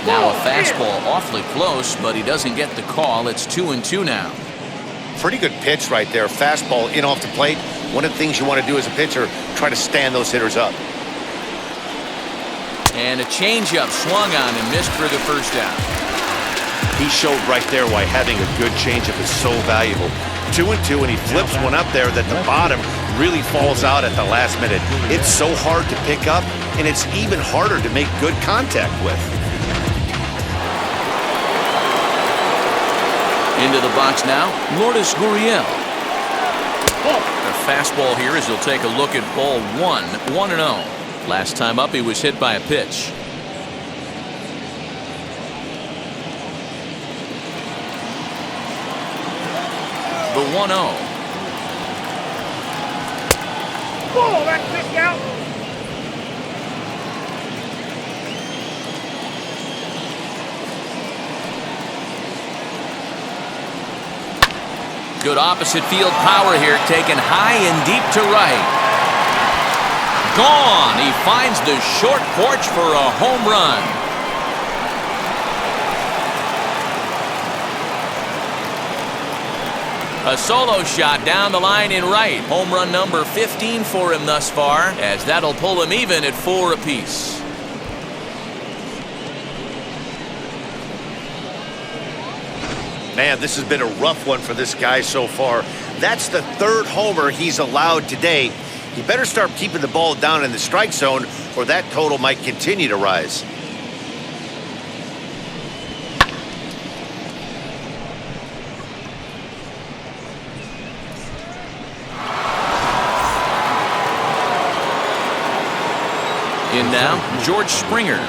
Now a fastball awfully close, but he doesn't get the call. It's 2-2 now. Pretty good pitch right there. Fastball in off the plate. One of the things you want to do as a pitcher, try to stand those hitters up. And a changeup swung on and missed for the first down. He showed right there why having a good changeup is so valuable. 2-2, and he flips one up there that the bottom really falls out at the last minute. It's so hard to pick up, and it's even harder to make good contact with. Into the box now, Lourdes Gurriel. A fastball here as he'll take a look at ball 1, 1-0. Last time up, he was hit by a pitch. The 1-0. Oh, that's kicked out. Good opposite field power here, taken high and deep to right. Gone. He finds the short porch for a home run. A solo shot down the line in right. Home run number 15 for him thus far, as that'll pull him even at 4 apiece. Man, this has been a rough one for this guy so far. That's the 3rd homer he's allowed today. He better start keeping the ball down in the strike zone, or that total might continue to rise. In now, George Springer.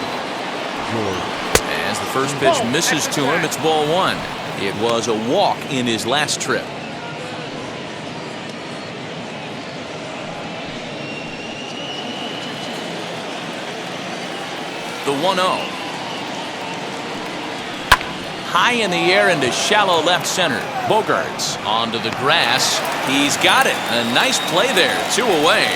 As the first pitch misses to him, it's ball 1. It was a walk in his last trip. The 1-0. High in the air into shallow left center. Bogarts onto the grass. He's got it. A nice play there. 2 away.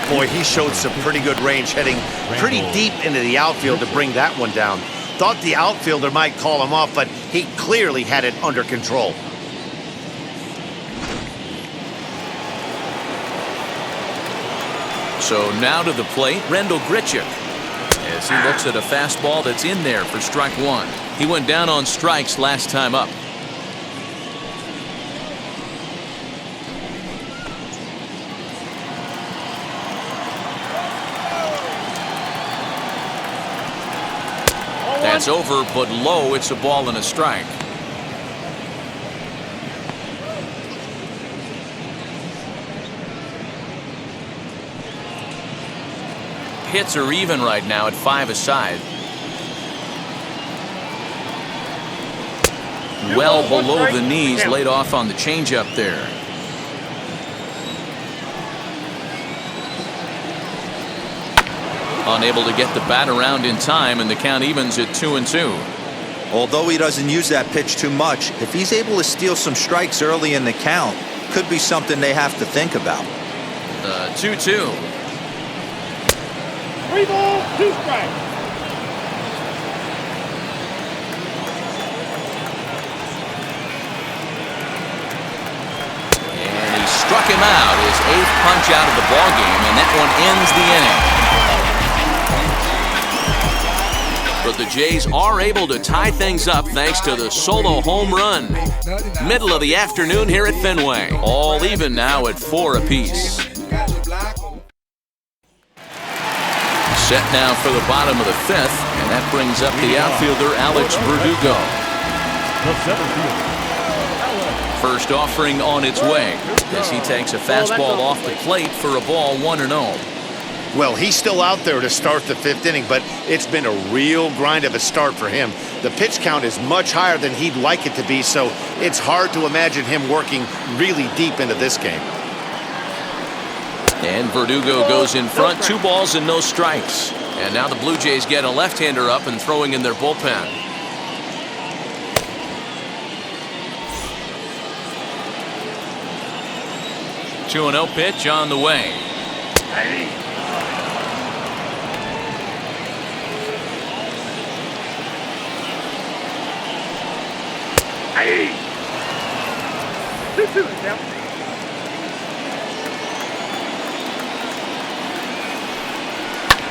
Boy, he showed some pretty good range, heading pretty deep into the outfield to bring that one down. Thought the outfielder might call him off, but he clearly had it under control. So now to the plate, Rendell Grichuk, as he looks at a fastball that's in there for strike 1. He went down on strikes last time up. That's over, but low. It's a ball and a strike. Hits are even right now at 5 aside. Well below the knees, laid off on the changeup there. Unable to get the bat around in time, and the count evens at 2-2. Although he doesn't use that pitch too much, if he's able to steal some strikes early in the count, could be something they have to think about. 2-2. 3 balls, 2 strikes. And he struck him out, his 8th punch out of the ballgame, and that one ends the inning. But the Jays are able to tie things up thanks to the solo home run. Middle of the afternoon here at Fenway. All even now at 4 apiece. Set now for the bottom of the 5th, and that brings up the outfielder Alex Verdugo. The center fielder, First offering on its way as he takes a fastball off the plate for a ball 1-0. Well, he's still out there to start the 5th inning, but it's been a real grind of a start for him. The pitch count is much higher than he'd like it to be, so it's hard to imagine him working really deep into this game. And Verdugo goes in front, 2 balls and no strikes. And now the Blue Jays get a left-hander up and throwing in their bullpen. The 2-0 pitch on the way.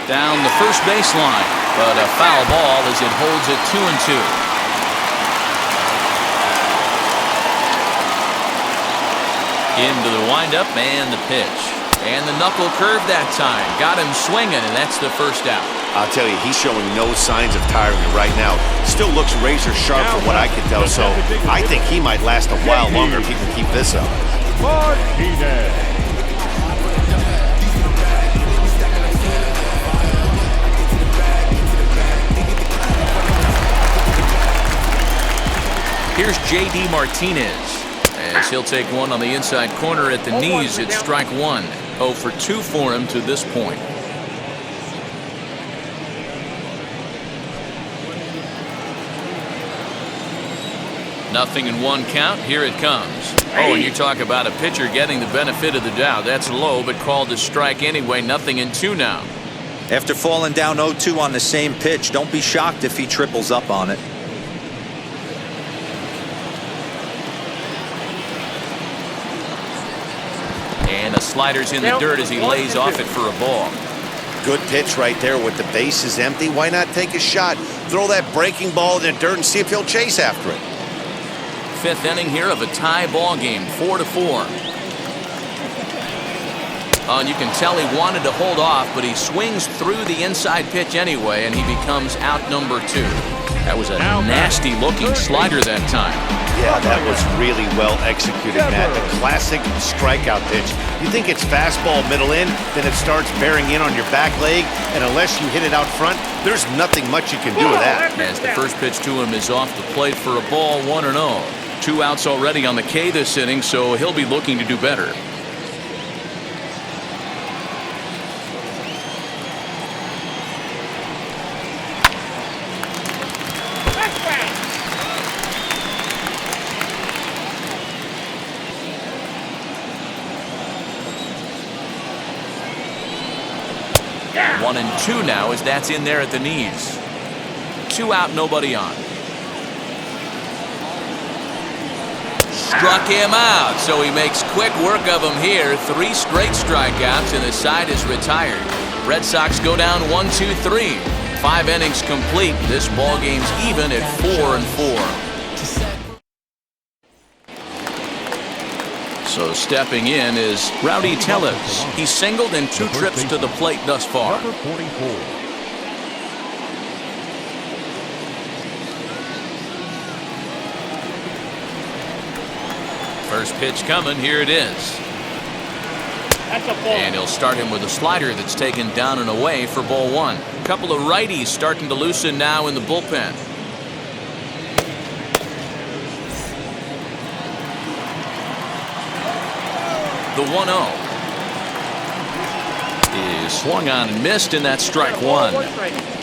Down the first baseline, but a foul ball as it holds it 2-2. Into the windup and the pitch. And the knuckle curve that time. Got him swinging, and that's the first out. I'll tell you, he's showing no signs of tiring right now. Still looks razor sharp from what I can tell, so I think he might last a while longer if he can keep this up. Martinez. Here's J.D. Martinez as he'll take one on the inside corner at the knees. It's strike 1. 0 for 2 for him to this point. Nothing in 1 count. Here it comes. Oh, and you talk about a pitcher getting the benefit of the doubt. That's low, but called a strike anyway. Nothing in 2 now. After falling down 0-2 on the same pitch, don't be shocked if he triples up on it. And a slider's in the dirt as he lays off it for a ball. Good pitch right there with the bases empty. Why not take a shot? Throw that breaking ball in the dirt and see if he'll chase after it. 5th inning here of a tie ball game, 4-4. And you can tell he wanted to hold off, but he swings through the inside pitch anyway, and he becomes out number 2. That was a nasty looking slider that time. Yeah, that was really well executed, Matt. A classic strikeout pitch. You think it's fastball middle in, then it starts bearing in on your back leg, and unless you hit it out front, there's nothing much you can do with that. As the first pitch to him is off the plate for a ball, 1-0. 2 outs already on the K this inning, so he'll be looking to do better. Yeah. 1-2 now as that's in there at the knees. 2 out, nobody on. Struck him out, so he makes quick work of him here. 3 straight strikeouts, and the side is retired. Red Sox go down 1-2-3. 5 innings complete. This ball game's even at 4-4. So stepping in is Rowdy Tellez. He's singled in 2 trips to the plate thus far. Number 44. First pitch coming. Here it is. That's a ball. And he'll start him with a slider that's taken down and away for ball one. A couple of righties starting to loosen now in the bullpen. The 1-0 is swung on and missed, and that's strike one.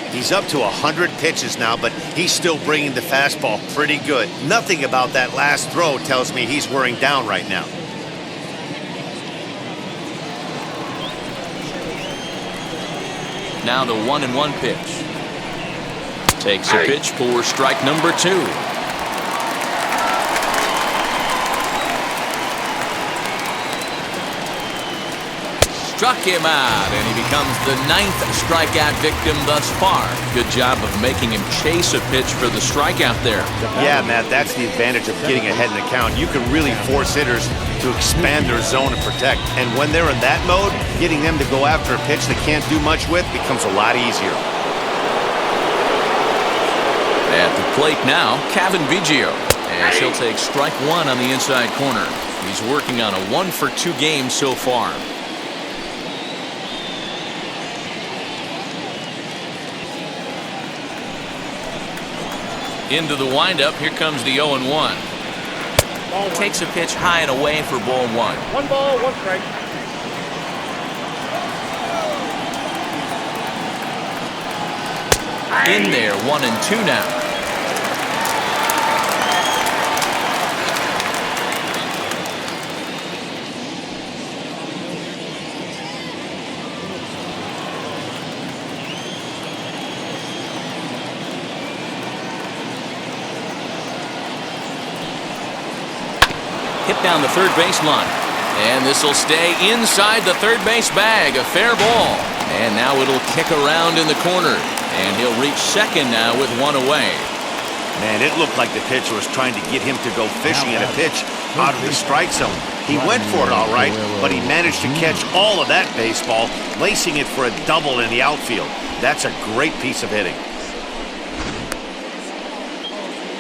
He's up to 100 pitches now, but he's still bringing the fastball pretty good. Nothing about that last throw tells me he's wearing down right now. Now the 1-1 pitch. Takes a pitch for strike number two. Struck him out, and he becomes the 9th strikeout victim thus far. Good job of making him chase a pitch for the strikeout there. Yeah, Matt, that's the advantage of getting ahead in the count. You can really force hitters to expand their zone and protect. And when they're in that mode, getting them to go after a pitch they can't do much with becomes a lot easier. At the plate now, Kevin Biggio, as he'll take strike one on the inside corner. He's working on a 1-for-2 game so far. Into the windup, here comes the 0-1. Takes a pitch high and away for ball one. 1 ball, 1 strike. In there, 1-2 now. Hit down the third baseline. And this will stay inside the third base bag. A fair ball. And now it'll kick around in the corner. And he'll reach second now with one away. Man, it looked like the pitcher was trying to get him to go fishing at a pitch out of the strike zone. He went for it all right, but he managed to catch all of that baseball, lacing it for a double in the outfield. That's a great piece of hitting.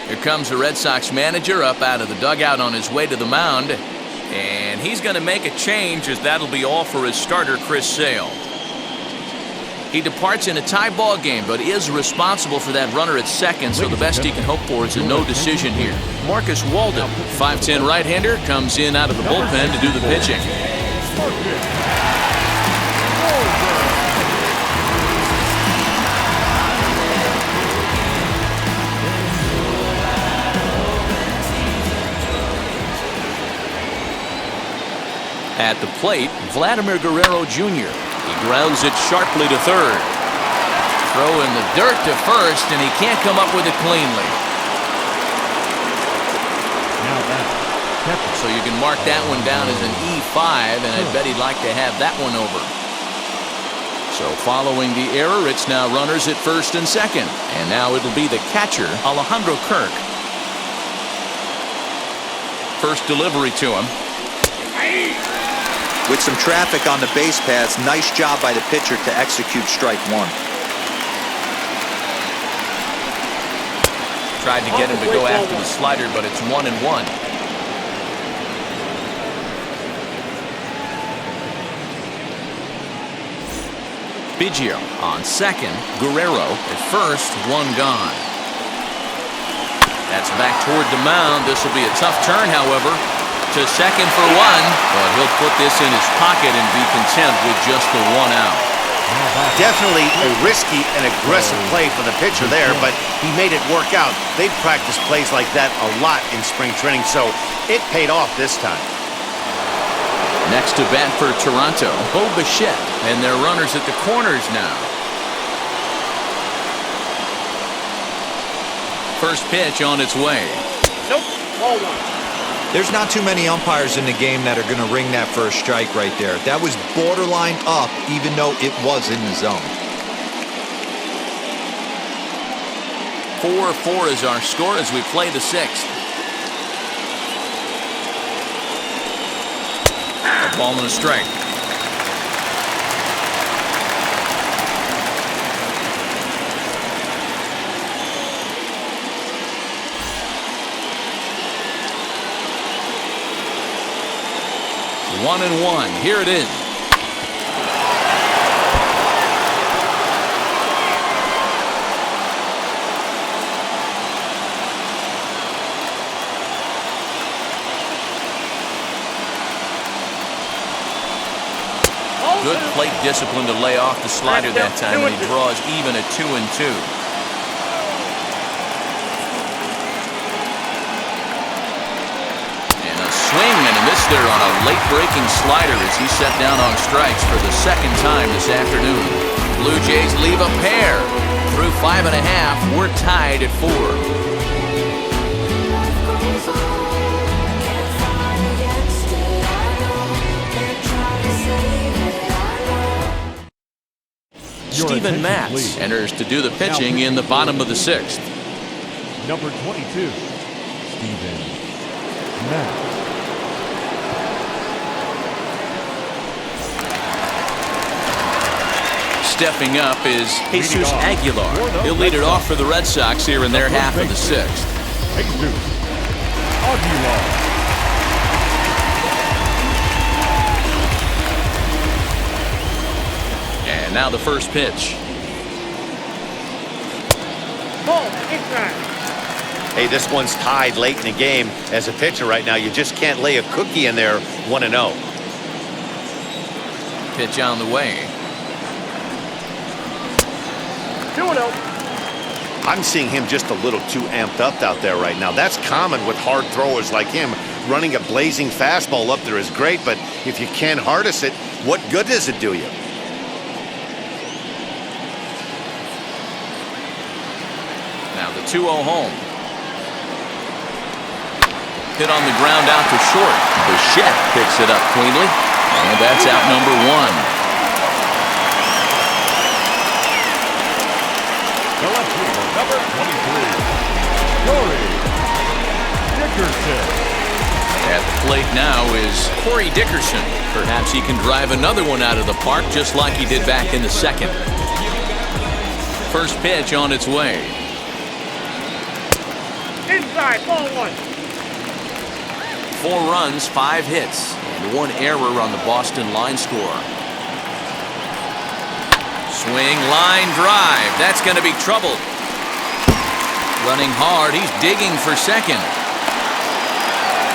Here comes the Red Sox manager up out of the dugout on his way to the mound. And he's going to make a change, as that'll be all for his starter, Chris Sale. He departs in a tie ball game, but is responsible for that runner at second, so the best he can hope for is a no decision here. Marcus Walden, 5'10" right-hander, comes in out of the bullpen to do the pitching. At the plate, Vladimir Guerrero Jr. He grounds it sharply to third. Throw in the dirt to first, and he can't come up with it cleanly. So you can mark that one down as an E5, and I bet he'd like to have that one over. So following the error, it's now runners at first and second. And now it'll be the catcher, Alejandro Kirk. First delivery to him. With some traffic on the base paths, nice job by the pitcher to execute strike one. Tried to get him to go after the slider, but it's 1-1. Biggio on second. Guerrero at first. One gone. That's back toward the mound. This will be a tough turn, however. To second for one, but he'll put this in his pocket and be content with just the one out. Definitely a risky and aggressive play for the pitcher there, but he made it work out. They've practiced plays like that a lot in spring training, so it paid off this time. Next to bat for Toronto, Bo Bichette, and their runners at the corners now. First pitch on its way. Nope, ball one. There's not too many umpires in the game that are going to ring that first strike right there. That was borderline up, even though it was in the zone. 4-4 is our score as we play the sixth. A ball and a strike. 1-1. Here it is. Good plate discipline to lay off the slider that time, and he draws even at 2-2. And a swing and a miss there on a late-breaking slider as he set down on strikes for the second time this afternoon. Blue Jays leave a pair. Through 5.5, we're tied at 4. Steven Matz enters to do the pitching in the bottom of the 6th. Number 22, Steven Matz. Stepping up is Jesus Aguilar. He'll lead it off for the Red Sox here in their half of the 6th. Jesus Aguilar. And now the first pitch. Hey, this one's tied late in the game. As a pitcher right now, you just can't lay a cookie in there 1-0. Pitch on the way. 2-0. I'm seeing him just a little too amped up out there right now. That's common with hard throwers like him. Running a blazing fastball up there is great, but if you can't harness it, what good does it do you? Now the 2-0 home. Hit on the ground out to short. Bichette picks it up cleanly. And that's out number 1. The left fielder, number 23, Corey Dickerson. At the plate now is Corey Dickerson. Perhaps he can drive another one out of the park just like he did back in the 2nd. First pitch on its way. Inside, ball 1. 4 runs, 5 hits, and 1 error on the Boston line score. Swing, line drive. That's going to be trouble. Running hard. He's digging for second.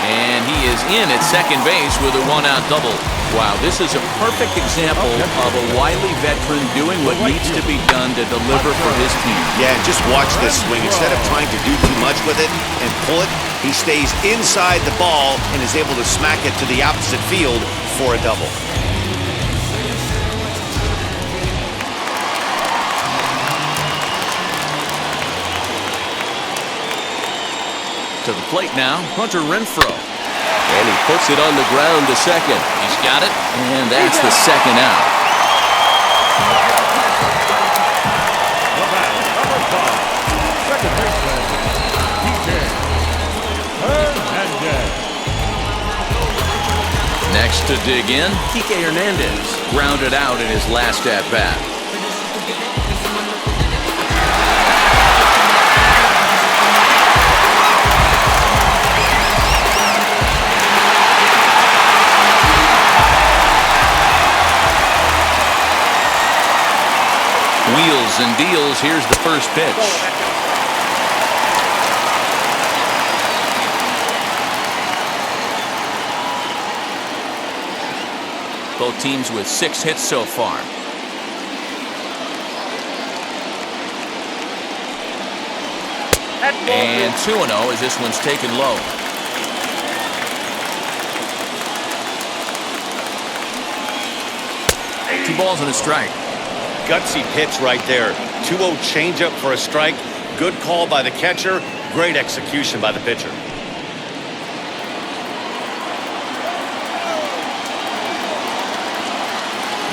And he is in at second base with a 1-out double. Wow, this is a perfect example of a wily veteran doing what needs to be done to deliver for his team. Yeah, just watch this swing. Instead of trying to do too much with it and pull it, he stays inside the ball and is able to smack it to the opposite field for a double. To the plate now, Hunter Renfroe. And he puts it on the ground to second. He's got it, and that's the second out. The bat, number 5, second baseman, Diego Hernandez. Next to dig in, Kike Hernandez grounded out in his last at-bat. Wheels and deals. Here's the first pitch. Both teams with 6 hits so far. And 2-0 as this one's taken low. Two balls and a strike. Gutsy pitch right there. 2-0 changeup for a strike. Good call by the catcher. Great execution by the pitcher.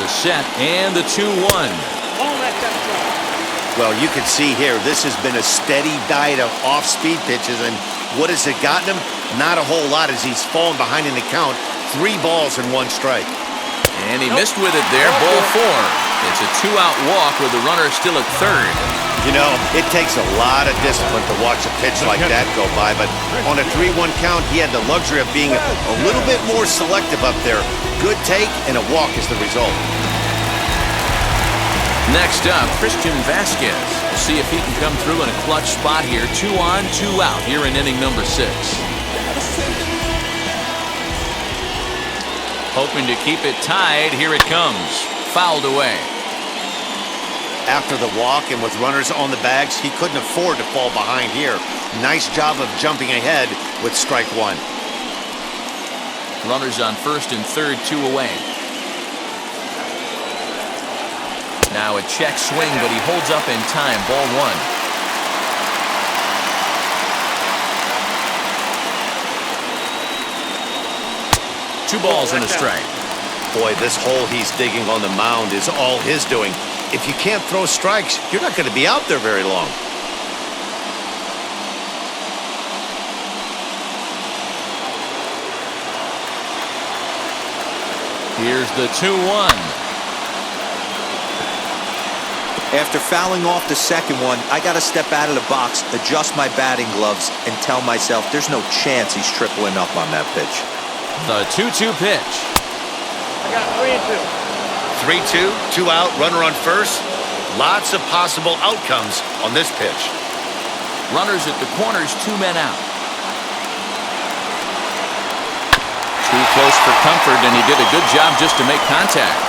The set and the 2-1. Well, you can see here, this has been a steady diet of off-speed pitches, and what has it gotten him? Not a whole lot as he's fallen behind in the count. 3 balls and 1 strike. And he missed with it there, ball 4. It's a 2-out walk with the runner still at third. You know, it takes a lot of discipline to watch a pitch like that go by, but on a 3-1 count, he had the luxury of being a little bit more selective up there. Good take, and a walk is the result. Next up, Christian Vasquez. We'll see if he can come through in a clutch spot here. 2 on, 2 out here in inning number 6. Hoping to keep it tied. Here it comes. Fouled away. After the walk and with runners on the bags, he couldn't afford to fall behind here. Nice job of jumping ahead with strike 1. Runners on first and third, 2 away. Now a check swing, but he holds up in time. Ball 1. 2 balls and a strike. Boy, this hole he's digging on the mound is all his doing. If you can't throw strikes, you're not going to be out there very long. Here's the 2-1. After fouling off the second one, I got to step out of the box, adjust my batting gloves, and tell myself there's no chance he's tripling up on that pitch. The 2-2 pitch. I got 3 and 2. 3-2, 2 out, runner on first. Lots of possible outcomes on this pitch. Runners at the corners, 2 men out. Too close for comfort, and he did a good job just to make contact.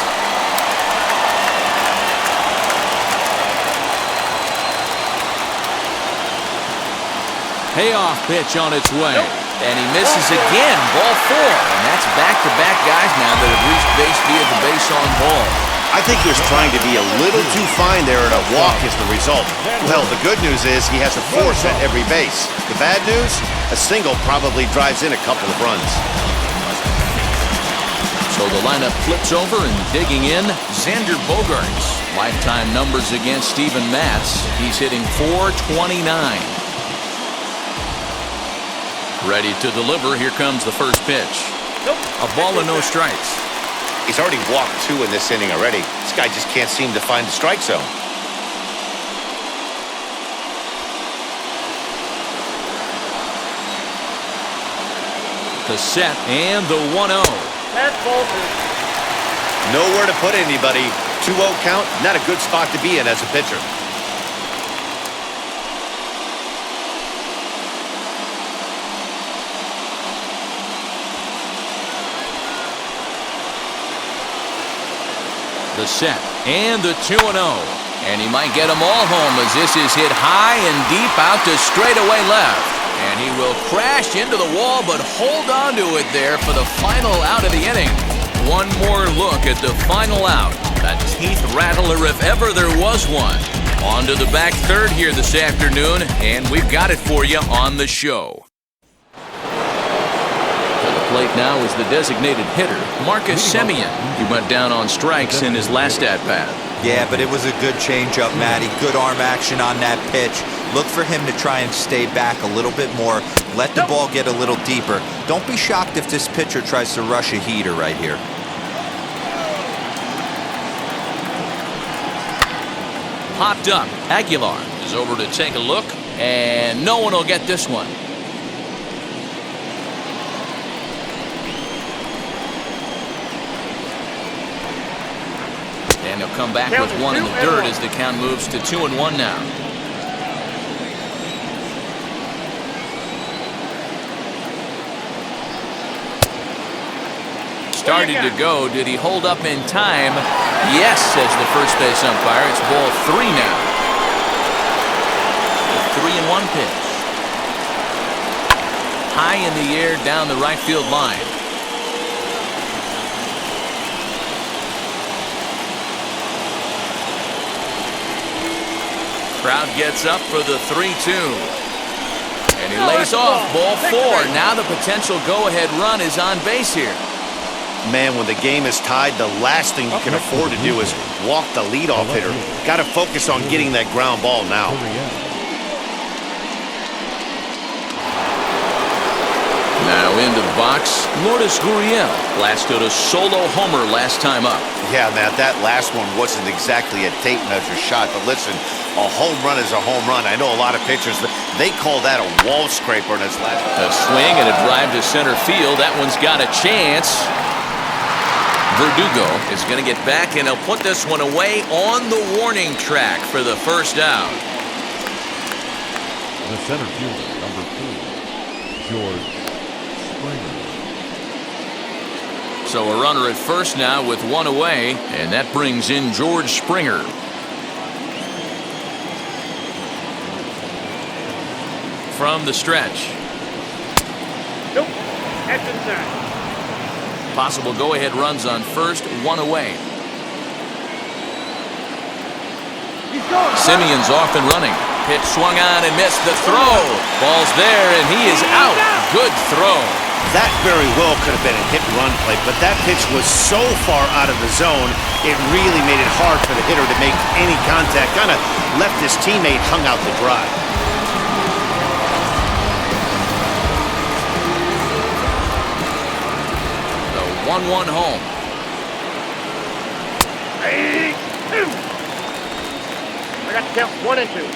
Payoff pitch on its way. And he misses again. Ball 4. And that's back-to-back guys now that have reached base via the base on ball. I think he was trying to be a little too fine there, and a walk is the result. Well, the good news is he has a force at every base. The bad news? A single probably drives in a couple of runs. So the lineup flips over, and digging in, Xander Bogaerts. Lifetime numbers against Steven Matz. He's hitting .429. Ready to deliver. Here comes the first pitch. A ball and no strikes. He's already walked 2 in this inning already. This guy just can't seem to find the strike zone. The set and the 1-0. That's ball 2. Nowhere to put anybody. 2-0 count, not a good spot to be in as a pitcher. The set and the 2-0. And he might get them all home as this is hit high and deep out to straightaway left. And he will crash into the wall, but hold on to it there for the final out of the inning. One more look at the final out. A teeth rattler if ever there was one. On to the back third here this afternoon, and we've got it for you on the show. Plate now is the designated hitter, Marcus Semien. He went down on strikes in his last at-bat. Yeah, but it was a good changeup, Matty. Good arm action on that pitch. Look for him to try and stay back a little bit more. Let the ball get a little deeper. Don't be shocked if this pitcher tries to rush a heater right here. Popped up. Aguilar is over to take a look, and no one will get this one. And he'll come back with 1 in the dirt as the count moves to 2-1 now. Started to go. Did he hold up in time? Yes, says the first base umpire. It's ball 3 now. The 3-1 pitch. High in the air down the right field line. Crowd gets up for the 3-2. And he lays off. Ball 4. Now the potential go-ahead run is on base here. Man, when the game is tied, the last thing you can afford to do is walk the leadoff hitter. Got to focus on getting that ground ball now. Now into box, Lourdes Gurriel blasted a solo homer last time up. Yeah, man, that last one wasn't exactly a tape measure shot, but listen, a home run is a home run. I know a lot of pitchers, they call that a wall scraper in his last. A swing and a drive to center field. That one's got a chance. Verdugo is going to get back, and he'll put this one away on the warning track for the first out. The center fielder, number 2, George Springer. So a runner at first now with one away, and that brings in George Springer. From the stretch. Nope. That's inside. Possible go-ahead runs on first, one away. He's going. Simeon's off and running. Pitch swung on and missed the throw. Ball's there, and he is out. Good throw. That very well could have been a hit-and-run play, but that pitch was so far out of the zone, it really made it hard for the hitter to make any contact. Kind of left his teammate hung out to dry. The 1-1 home. 3, 2. I got to count 1 and 2.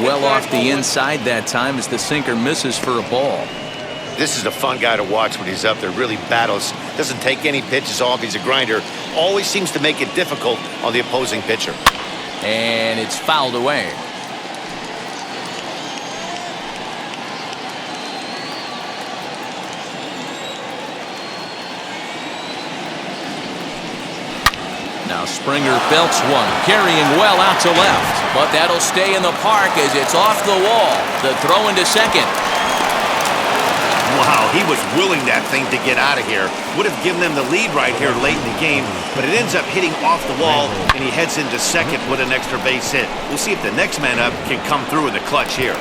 Well off the inside that time as the sinker misses for a ball. This is a fun guy to watch when he's up there. Really battles. Doesn't take any pitches off. He's a grinder. Always seems to make it difficult on the opposing pitcher. And it's fouled away. Now Springer belts one, carrying well out to left. But that'll stay in the park as it's off the wall. The throw into second. Wow, he was willing that thing to get out of here. Would have given them the lead right here late in the game, but it ends up hitting off the wall, and he heads into second with an extra base hit. We'll see if the next man up can come through in the clutch here.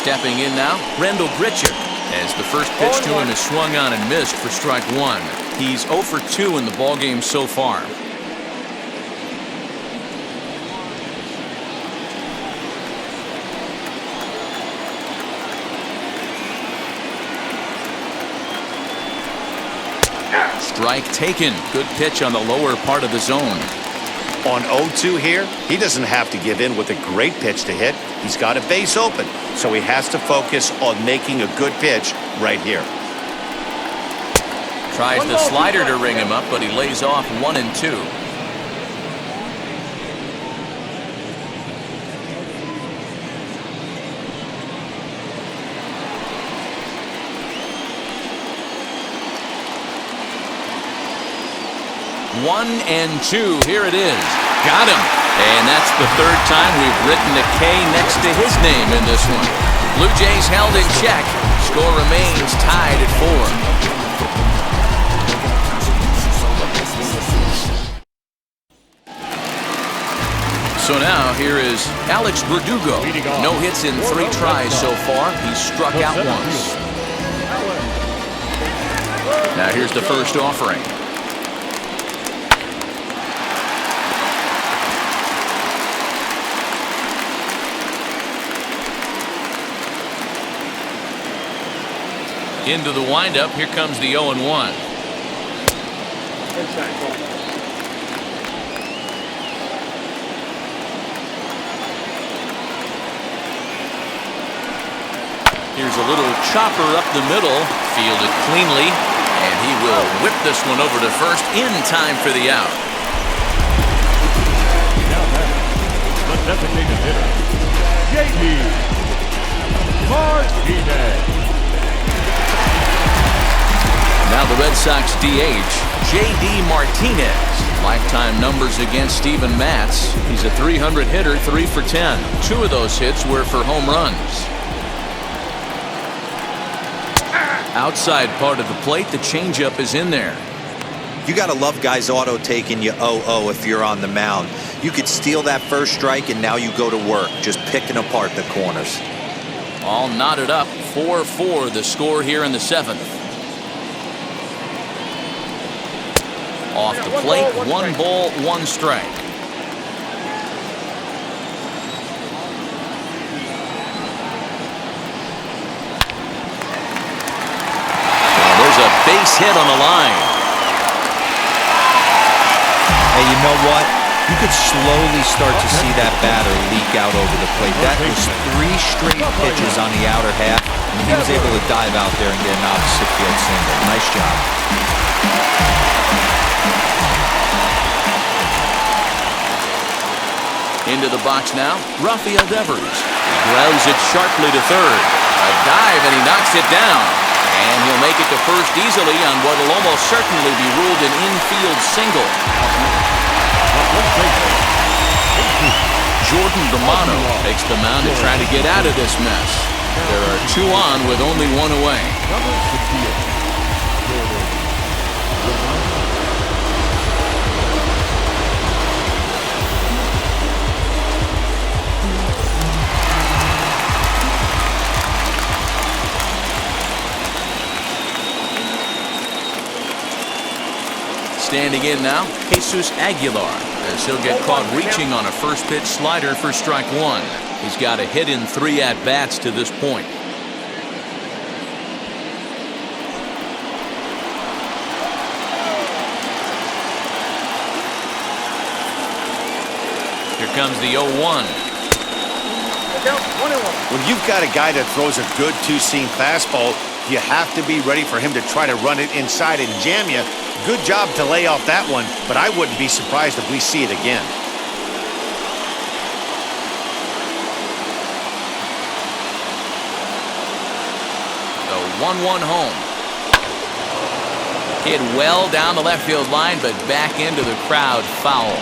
Stepping in now, Rendell Grichuk, as the first pitch to him is swung on and missed for strike one. He's 0 for 2 in the ballgame so far. Strike taken. Good pitch on the lower part of the zone. On 0-2 here, he doesn't have to give in with a great pitch to hit. He's got a base open, so he has to focus on making a good pitch right here. Tries the slider to ring him up, but he lays off 1 and 2. One and 2. Here it is. Got him. And that's the third time we've written a K next to his name in this one. Blue Jays held in check. Score remains tied at 4. So now here is Alex Verdugo. No hits in 3 tries so far. He's struck out once. Now here's the first offering. Into the windup. Here comes the 0-1. Here's a little chopper up the middle, fielded cleanly, and he will whip this one over to first in time for the out. Now back, the designated hitter, J.D. Martinez. Now the Red Sox DH, J.D. Martinez. Lifetime numbers against Steven Matz. He's a 300 hitter, 3 for 10. 2 of those hits were for home runs. Outside part of the plate, the changeup is in there. You got to love guys auto-taking you 0-0 if you're on the mound. You could steal that first strike, and now you go to work, just picking apart the corners. All knotted up, 4-4 the score here in the 7th. Off the plate, 1 ball, 1 strike. There's a base hit on the line. Hey, you know what? You could slowly start to see that batter leak out over the plate. That was 3 straight pitches on the outer half, and he was able to dive out there and get an opposite field single. Nice job. Into the box now, Rafael Devers. He grounds it sharply to third. A dive, and he knocks it down. And he'll make it to first easily on what will almost certainly be ruled an infield single. Jordan Romano takes the mound to try to get out of this mess. There are 2 on with only 1 away. Standing in now, Jesus Aguilar, as he'll get caught reaching on a first pitch slider for strike 1. He's got a hit in 3 at-bats to this point. Here comes the 0-1. When you've got a guy that throws a good two-seam fastball, you have to be ready for him to try to run it inside and jam you. Good job to lay off that one, but I wouldn't be surprised if we see it again. The 1-1 home. Hit well down the left field line, but back into the crowd foul.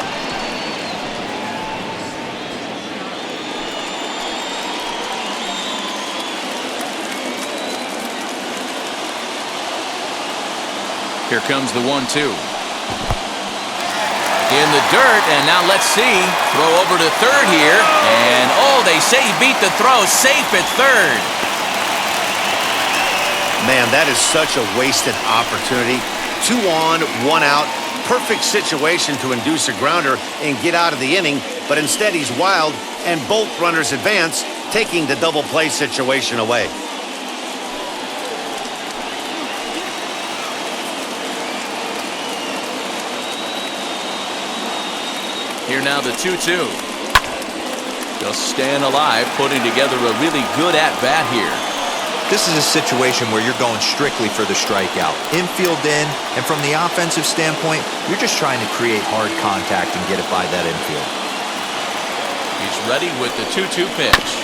Here comes the 1-2. In the dirt, and now let's see. Throw over to third here, and oh, they say he beat the throw. Safe at third. Man, that is such a wasted opportunity. 2 on, 1 out. Perfect situation to induce a grounder and get out of the inning, but instead he's wild, and both runners advance, taking the double play situation away. Here now the 2-2. Just staying alive, putting together a really good at-bat here. This is a situation where you're going strictly for the strikeout. Infield in, and from the offensive standpoint, you're just trying to create hard contact and get it by that infield. He's ready with the 2-2 pitch.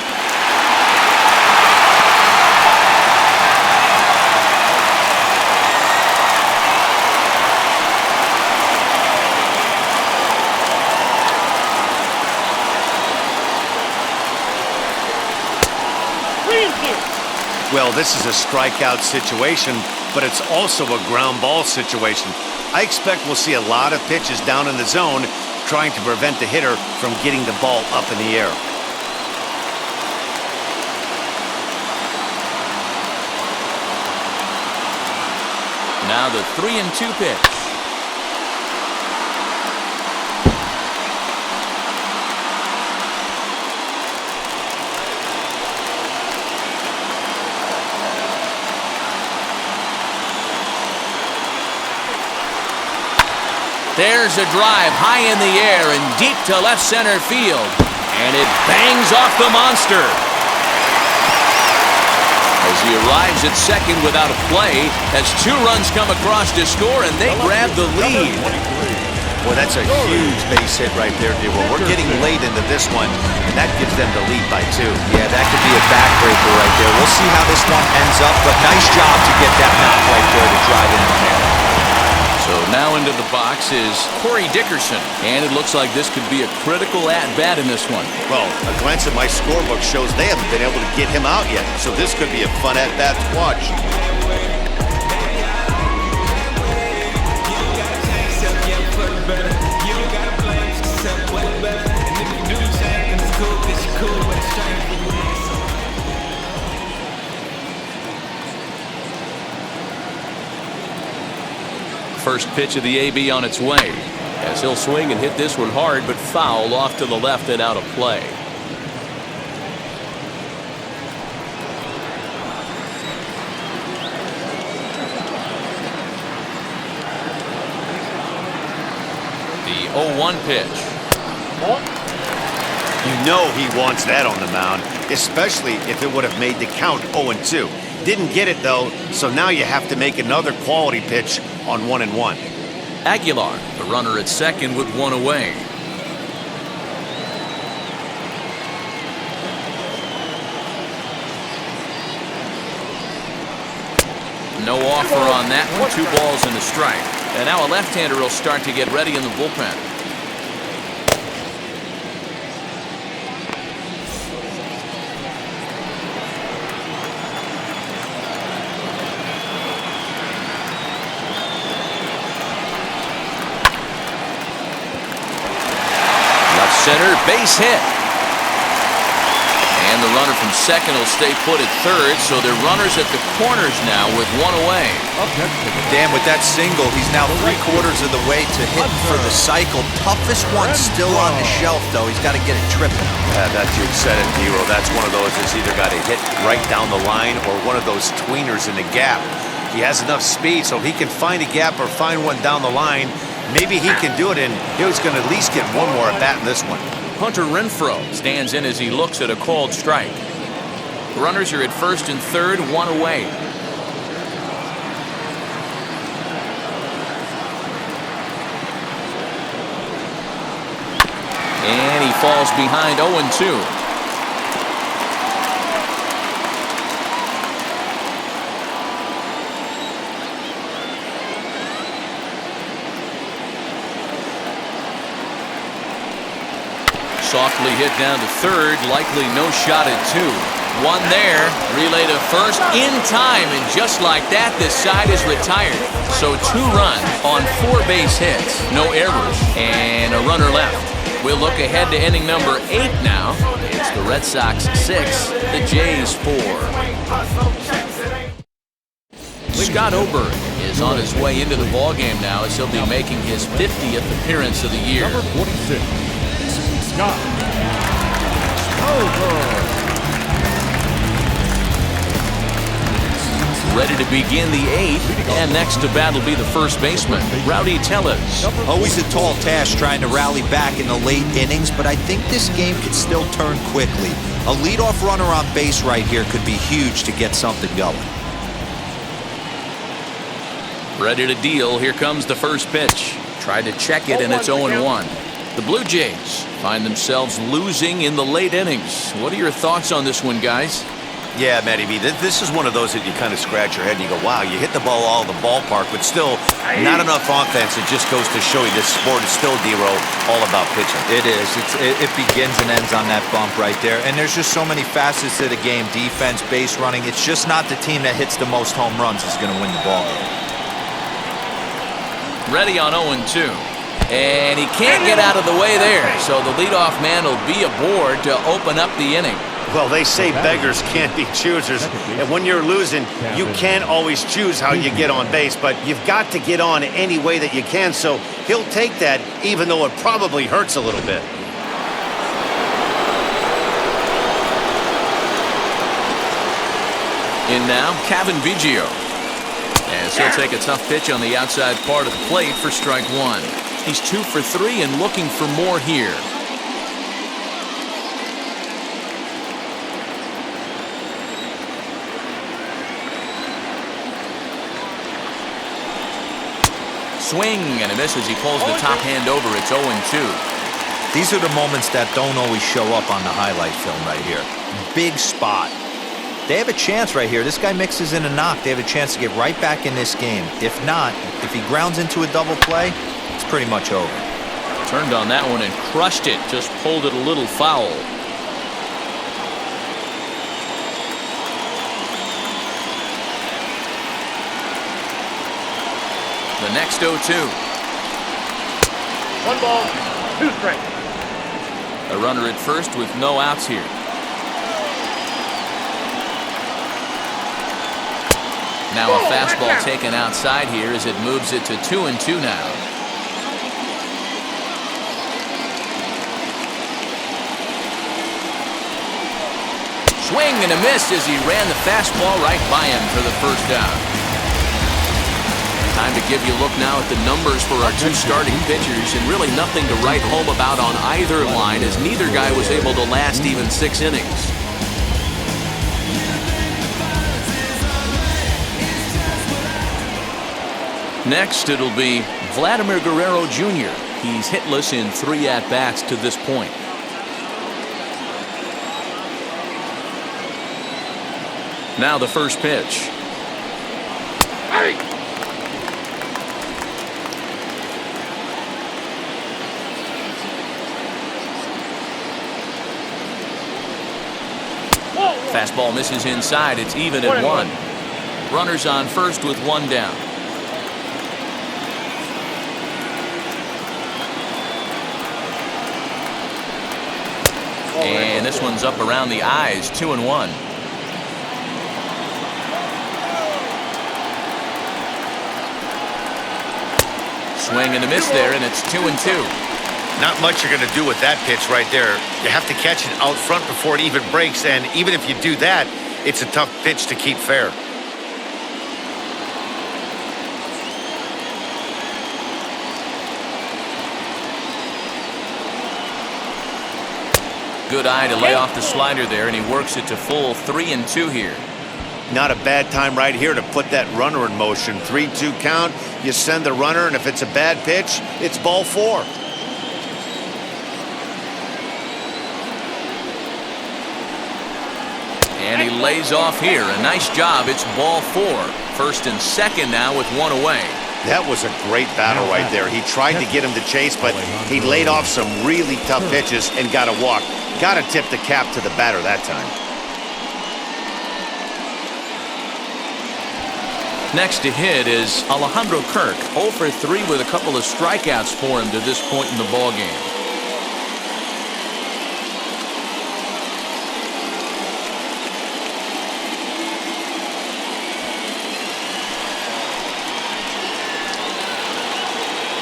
Well, this is a strikeout situation, but it's also a ground ball situation. I expect we'll see a lot of pitches down in the zone trying to prevent the hitter from getting the ball up in the air. Now the 3-2 pitch. There's a drive high in the air and deep to left center field. And it bangs off the monster. As he arrives at second without a play, as 2 runs come across to score, and they grab the lead. Well, that's a huge base hit right there, DeRosa. We're getting late into this one, and that gives them the lead by 2. Yeah, that could be a backbreaker right there. We'll see how this one ends up, but nice job to get that knock right there to drive in the air. So now into the box is Corey Dickerson, and it looks like this could be a critical at-bat in this one. Well, a glance at my scorebook shows they haven't been able to get him out yet, so this could be a fun at-bat to watch. first pitch of the AB on its way, as he'll swing and hit this one hard, but foul off to the left and out of play. The 0-1 pitch. You know he wants that on the mound, especially if it would have made the count 0-2. Didn't get it, though, so now you have to make another quality pitch on 1-1. Aguilar, the runner at second with one away. No offer on that one. 2 balls and a strike. And now a left-hander will start to get ready in the bullpen. Left center, base hit. And the runner from second will stay put at third, so they're runners at the corners now with one away. Dan, with that single, he's now 3/4 of the way to hit for the cycle. Toughest one still on the shelf, though. He's got to get it tripping. That you said it, D-Roll. That's one of those that's either got to hit right down the line or one of those tweeners in the gap. He has enough speed, so if he can find a gap or find one down the line, maybe he can do it, and he's going to at least get one more at bat in this one. Hunter Renfroe stands in as he looks at a called strike. Runners are at first and third, one away. And he falls behind 0-2. Softly hit down to third, likely no shot at 2. One there, relay to first in time, and just like that, this side is retired. So 2 runs on 4 base hits, no errors, and a runner left. We'll look ahead to inning number 8 now. It's the Red Sox 6, the Jays 4. Scott Oberg is on his way into the ballgame now, as he'll be making his 50th appearance of the year. Number 46, Scott Oberg. Ready to begin the 8th, and next to bat will be the first baseman, Rowdy Tellez. Always a tall task trying to rally back in the late innings, but I think this game could still turn quickly. A leadoff runner on base right here could be huge to get something going. Ready to deal. Here comes the first pitch. Tried to check it, and it's 0-1. The Blue Jays find themselves losing in the late innings. What are your thoughts on this one, guys? Yeah, Matty B, this is one of those that you kind of scratch your head and you go, wow, you hit the ball all the ballpark, but still not enough offense. It just goes to show you this sport is still, D-Roll, all about pitching. It is. It begins and ends on that bump right there. And there's just so many facets to the game. Defense, base running. It's just not the team that hits the most home runs is going to win the ball game. Ready on 0-2. And he can't get out of the way there, so the leadoff man will be aboard to open up the inning. Well, they say beggars can't be choosers, and when you're losing, you can't always choose how you get on base, but you've got to get on any way that you can, so he'll take that, even though it probably hurts a little bit. In now, Kevin Biggio, as he'll take a tough pitch on the outside part of the plate for strike 1. He's 2 for 3 and looking for more here. Swing and a miss as he pulls the top hand over. It's 0-2. These are the moments that don't always show up on the highlight film right here. Big spot. They have a chance right here. This guy mixes in a knock. They have a chance to get right back in this game. If not, if he grounds into a double play, it's pretty much over. Turned on that one and crushed it. Just pulled it a little foul. The next 0-2. 1 ball, 2 strikes. A runner at first with no outs here. Now a fastball taken outside here as it moves it to 2-2 now. Swing and a miss as he ran the fastball right by him for the first down. Time to give you a look now at the numbers for our two starting pitchers, and really nothing to write home about on either line, as neither guy was able to last even 6 innings. Next, it'll be Vladimir Guerrero Jr. He's hitless in 3 at-bats to this point. Now the first pitch. Hey! Fastball misses inside. It's even at 1. Runners on first with 1 down. And this one's up around the eyes. 2-1. Swing and a miss there, and it's 2-2. Not much you're going to do with that pitch right there. You have to catch it out front before it even breaks, and even if you do that, it's a tough pitch to keep fair. Good eye to lay off the slider there, and he works it to full 3-2 here. Not a bad time right here to put that runner in motion. 3-2 count, you send the runner, and if it's a bad pitch, it's ball 4. And he lays off here. A nice job. It's ball 4. First and second now with 1 away. That was a great battle right there. He tried to get him to chase, but he laid off some really tough pitches and got a walk. Got to tip the cap to the batter that time. Next to hit is Alejandro Kirk. 0 for 3 with a couple of strikeouts for him to this point in the ballgame.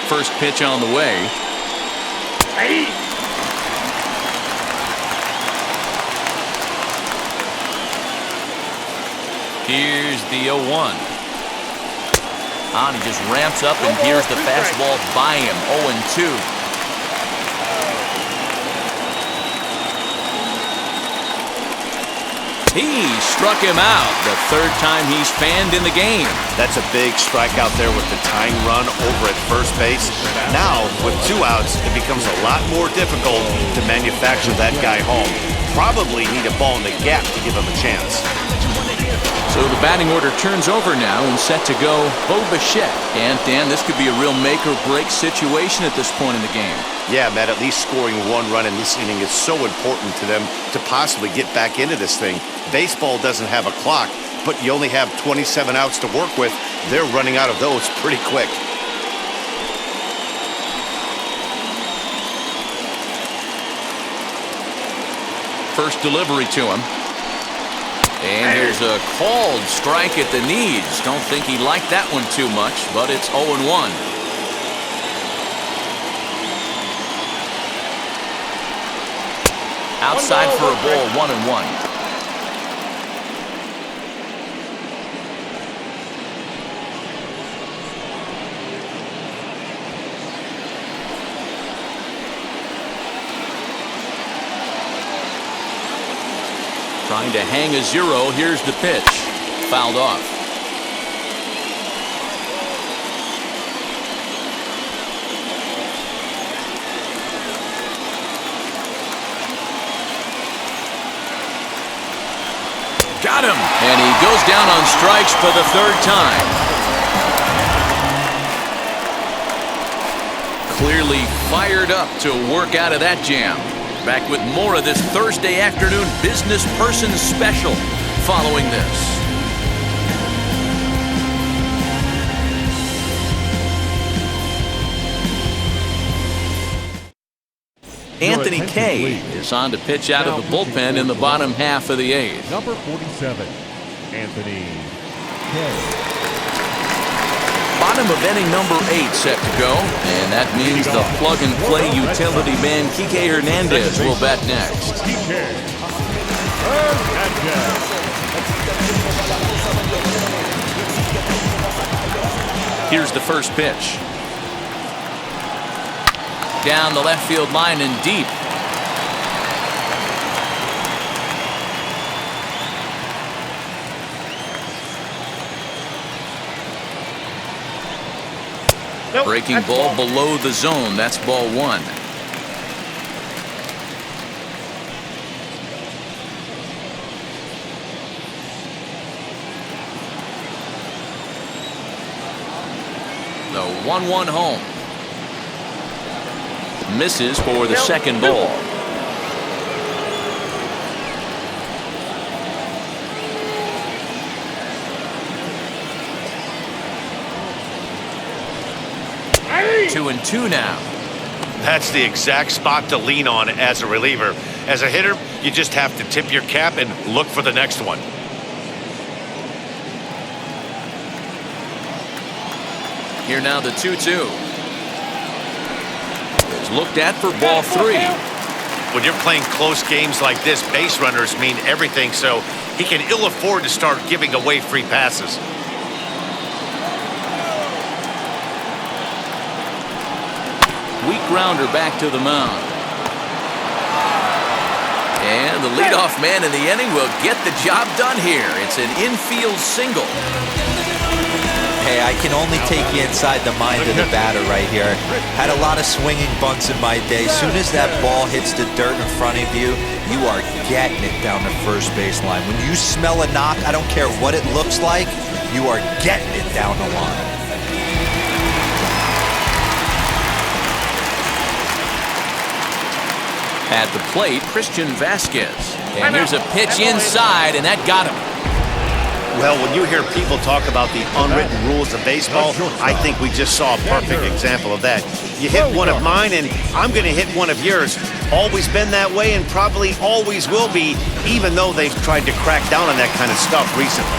First pitch on the way. Hey! Here's the 0-1. He just ramps up, and here's the fastball by him. 0-2. He struck him out. The 3rd time he's fanned in the game. That's a big strikeout there with the tying run over at first base. Now, with 2 outs, it becomes a lot more difficult to manufacture that guy home. Probably need a ball in the gap to give him a chance. So the batting order turns over now, and set to go Bo Bichette. And Dan, this could be a real make-or-break situation at this point in the game. Yeah, Matt, at least scoring 1 run in this inning is so important to them to possibly get back into this thing. Baseball doesn't have a clock, but you only have 27 outs to work with. They're running out of those pretty quick. First delivery to him. And here's a called strike at the knees. Don't think he liked that one too much, but it's 0-1. Outside for a ball, 1-1. Trying to hang a 0. Here's the pitch. Fouled off. Got him. And he goes down on strikes for the 3rd time. Clearly fired up to work out of that jam. Back with more of this Thursday afternoon Business Person Special following this. Anthony Kay is on to pitch out of the bullpen in the bottom half of the 8th. Number 47, Anthony. 1-0 Number 47, Anthony. Bottom of inning number 8 set to go, and that means the plug-and-play utility man Kike Hernandez will bat next. Here's the first pitch. Down the left field line and deep. Nope, Breaking ball below the zone. That's ball 1. The 1-1 home. Misses for the second ball. Hey! 2-2 now. That's the exact spot to lean on as a reliever. As a hitter, you just have to tip your cap and look for the next one. Here now the 2-2. It's looked at for ball 3. When you're playing close games like this, base runners mean everything, so he can ill afford to start giving away free passes. Weak grounder back to the mound. And the leadoff man in the inning will get the job done here. It's an infield single. Hey, I can only take you inside the mind of the batter right here. Had a lot of swinging bunts in my day. As soon as that ball hits the dirt in front of you, you are getting it down the first baseline. When you smell a knock, I don't care what it looks like, you are getting it down the line. At the plate, Christian Vasquez. And here's a pitch inside, and that got him. Well, when you hear people talk about the unwritten rules of baseball, I think we just saw a perfect example of that. You hit one of mine, and I'm going to hit one of yours. Always been that way, and probably always will be, even though they've tried to crack down on that kind of stuff recently.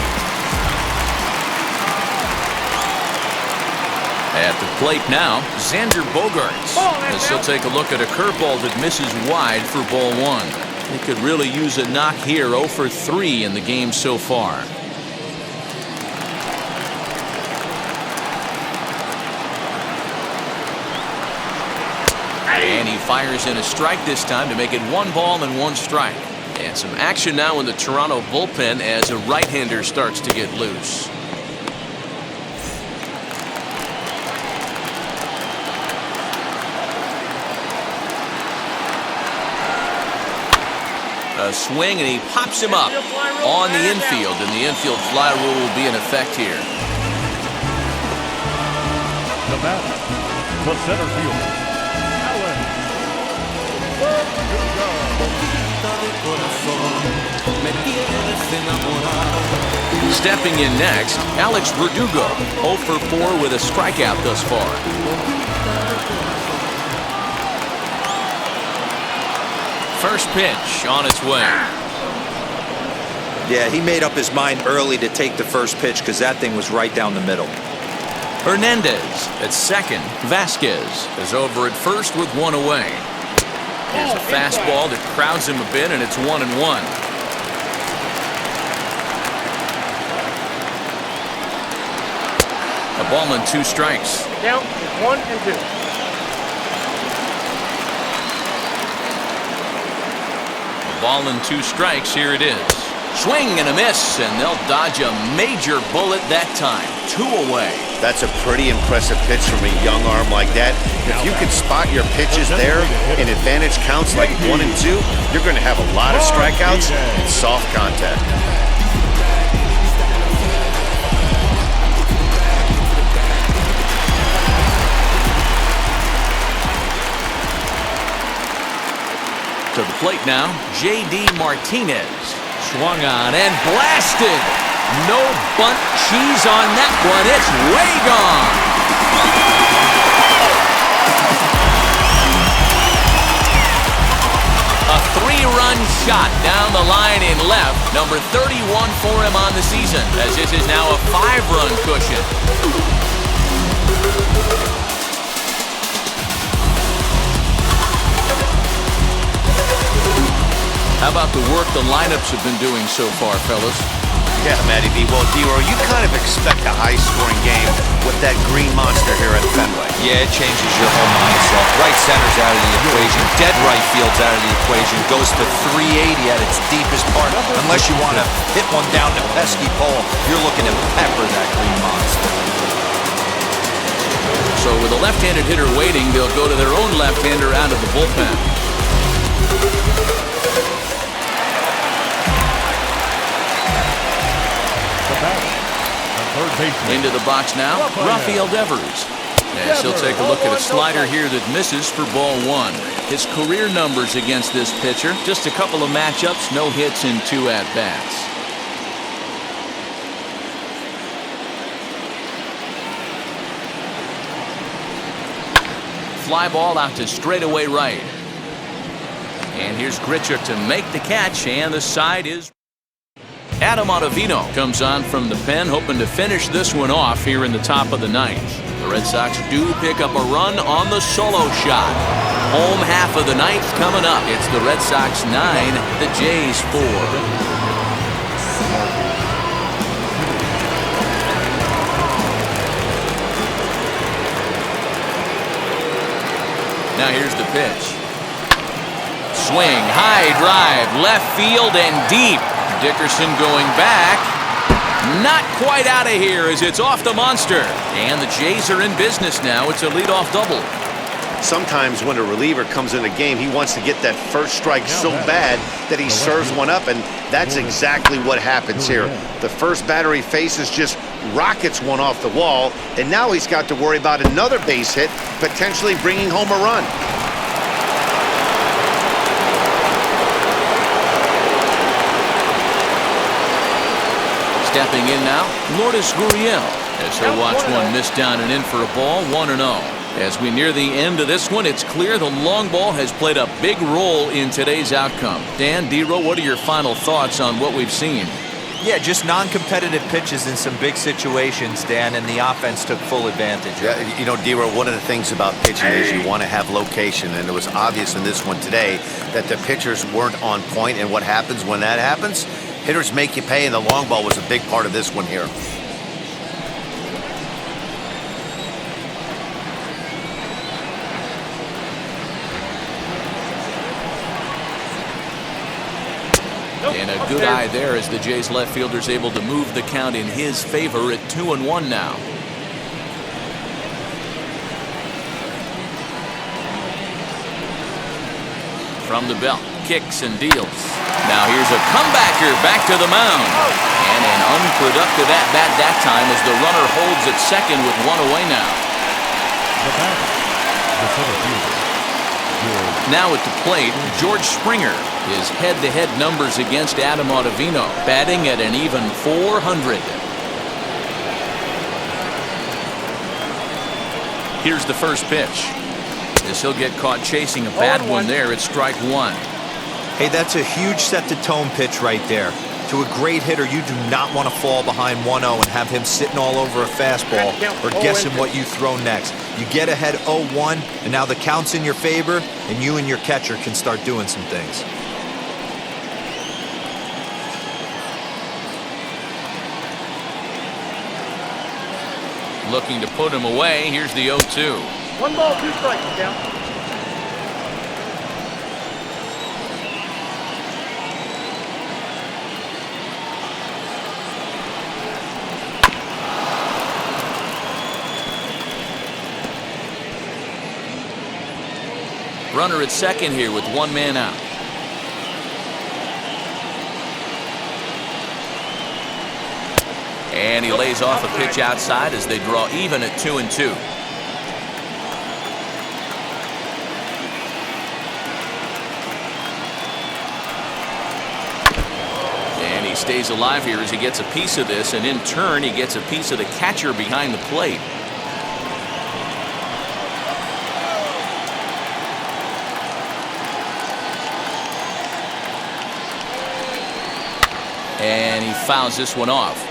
At the plate now, Xander Bogaerts. As he'll take a look at a curveball that misses wide for ball 1. He could really use a knock here. 0 for 3 in the game so far. And he fires in a strike this time to make it 1 ball and 1 strike. And some action now in the Toronto bullpen as a right-hander starts to get loose. A swing, and he pops him up on the infield, and the infield fly rule will be in effect here. The batter, the center fielder, Alex Miniak. Stepping in next, Alex Verdugo, 0 for 4 with a strikeout thus far. First pitch on its way. Yeah, he made up his mind early to take the first pitch because that thing was right down the middle. Hernandez at second. Vasquez is over at first with 1 away. Here's a fastball that crowds him a bit, and it's 1-1. A ball and 2 strikes. Down is 1-2. Ball and 2 strikes. Here it is. Swing and a miss, and they'll dodge a major bullet that time. 2 away. That's a pretty impressive pitch from a young arm like that. If you can spot your pitches there in advantage counts like 1 and 2, you're going to have a lot of strikeouts and soft contact. To the plate now, J.D. Martinez. Swung on and blasted. No bunt cheese on that one. It's way gone. A 3-run run shot down the line in left. Number 31 for him on the season, as this is now a 5-run cushion. How about the work the lineups have been doing so far, fellas? Yeah, Matty B. Well, D-Row, you kind of expect a high-scoring game with that green monster here at Fenway. Yeah, it changes your whole mindset. Right center's out of the equation. Dead right field's out of the equation. Goes to 380 at its deepest part. Unless you want to hit one down the pesky pole, you're looking to pepper that green monster. So with a left-handed hitter waiting, they'll go to their own left-hander out of the bullpen. Into the box now, Rafael Devers. As he'll take a look at a slider here that misses for ball 1. His career numbers against this pitcher, just a couple of matchups, no hits in 2 at-bats. Fly ball out to straightaway right. And here's Grichuk to make the catch, and the side is... Adam Ottavino comes on from the pen, hoping to finish this one off here in the top of the 9th. The Red Sox do pick up a run on the solo shot. Home half of the 9th coming up. It's the Red Sox 9, the Jays 4. Now here's the pitch. Swing, high drive, left field and deep. Dickerson going back. Not quite out of here as it's off the monster. And the Jays are in business now. It's a leadoff double. Sometimes when a reliever comes in a game, he wants to get that first strike so bad that he serves one up, and that's exactly what happens here. The first batter he faces just rockets one off the wall, and now he's got to worry about another base hit, potentially bringing home a run. Stepping in now, Lourdes Gurriel, as he'll watch one miss down and in for a ball, 1-0. As we near the end of this one, it's clear the long ball has played a big role in today's outcome. Dan, D-Row, what are your final thoughts on what we've seen? Yeah, just non-competitive pitches in some big situations, Dan, and the offense took full advantage. Yeah, you know, D-Row, one of the things about pitching is you want to have location, and it was obvious in this one today that the pitchers weren't on point, and what happens when that happens? Hitters make you pay, and the long ball was a big part of this one here. And a good eye there as the Jays left fielder's able to move the count in his favor at 2-1 now. From the belt, kicks and deals. Now here's a comebacker back to the mound. And an unproductive at-bat that time as the runner holds at second with one away now. Now at the plate, George Springer. His head-to-head numbers against Adam Ottavino, batting at an even .400. Here's the first pitch. As he'll get caught chasing a bad one there at strike 1. Hey, that's a huge set-the-tone pitch right there. To a great hitter, you do not want to fall behind 1-0 and have him sitting all over a fastball or guessing what you throw next. You get ahead 0-1, and now the count's in your favor, and you and your catcher can start doing some things. Looking to put him away. Here's the 0-2. 1 ball, 2 strikes, count. Runner at second here with 1 man out. And he lays off a pitch outside as they draw even at 2-2. And he stays alive here as he gets a piece of this, and in turn he gets a piece of the catcher behind the plate. And he fouls this one off.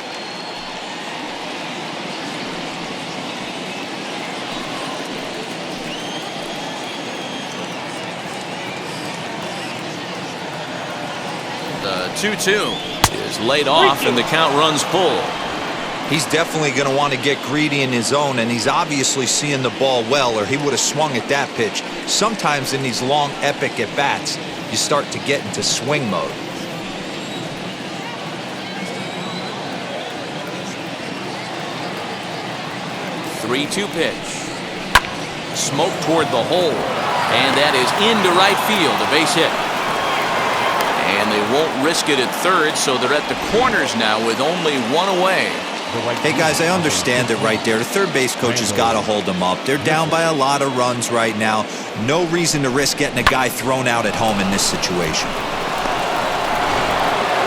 The 2-2 is laid off, and the count runs full. He's definitely going to want to get greedy in his zone, and he's obviously seeing the ball well, or he would have swung at that pitch. Sometimes in these long, epic at-bats, you start to get into swing mode. Three-two pitch. Smoke toward the hole, and that is into right field, a base hit. And they won't risk it at third, so they're at the corners now with only one away. Hey guys, I understand it right there. The third base coach has got to hold them up. They're down by a lot of runs right now. No reason to risk getting a guy thrown out at home in this situation.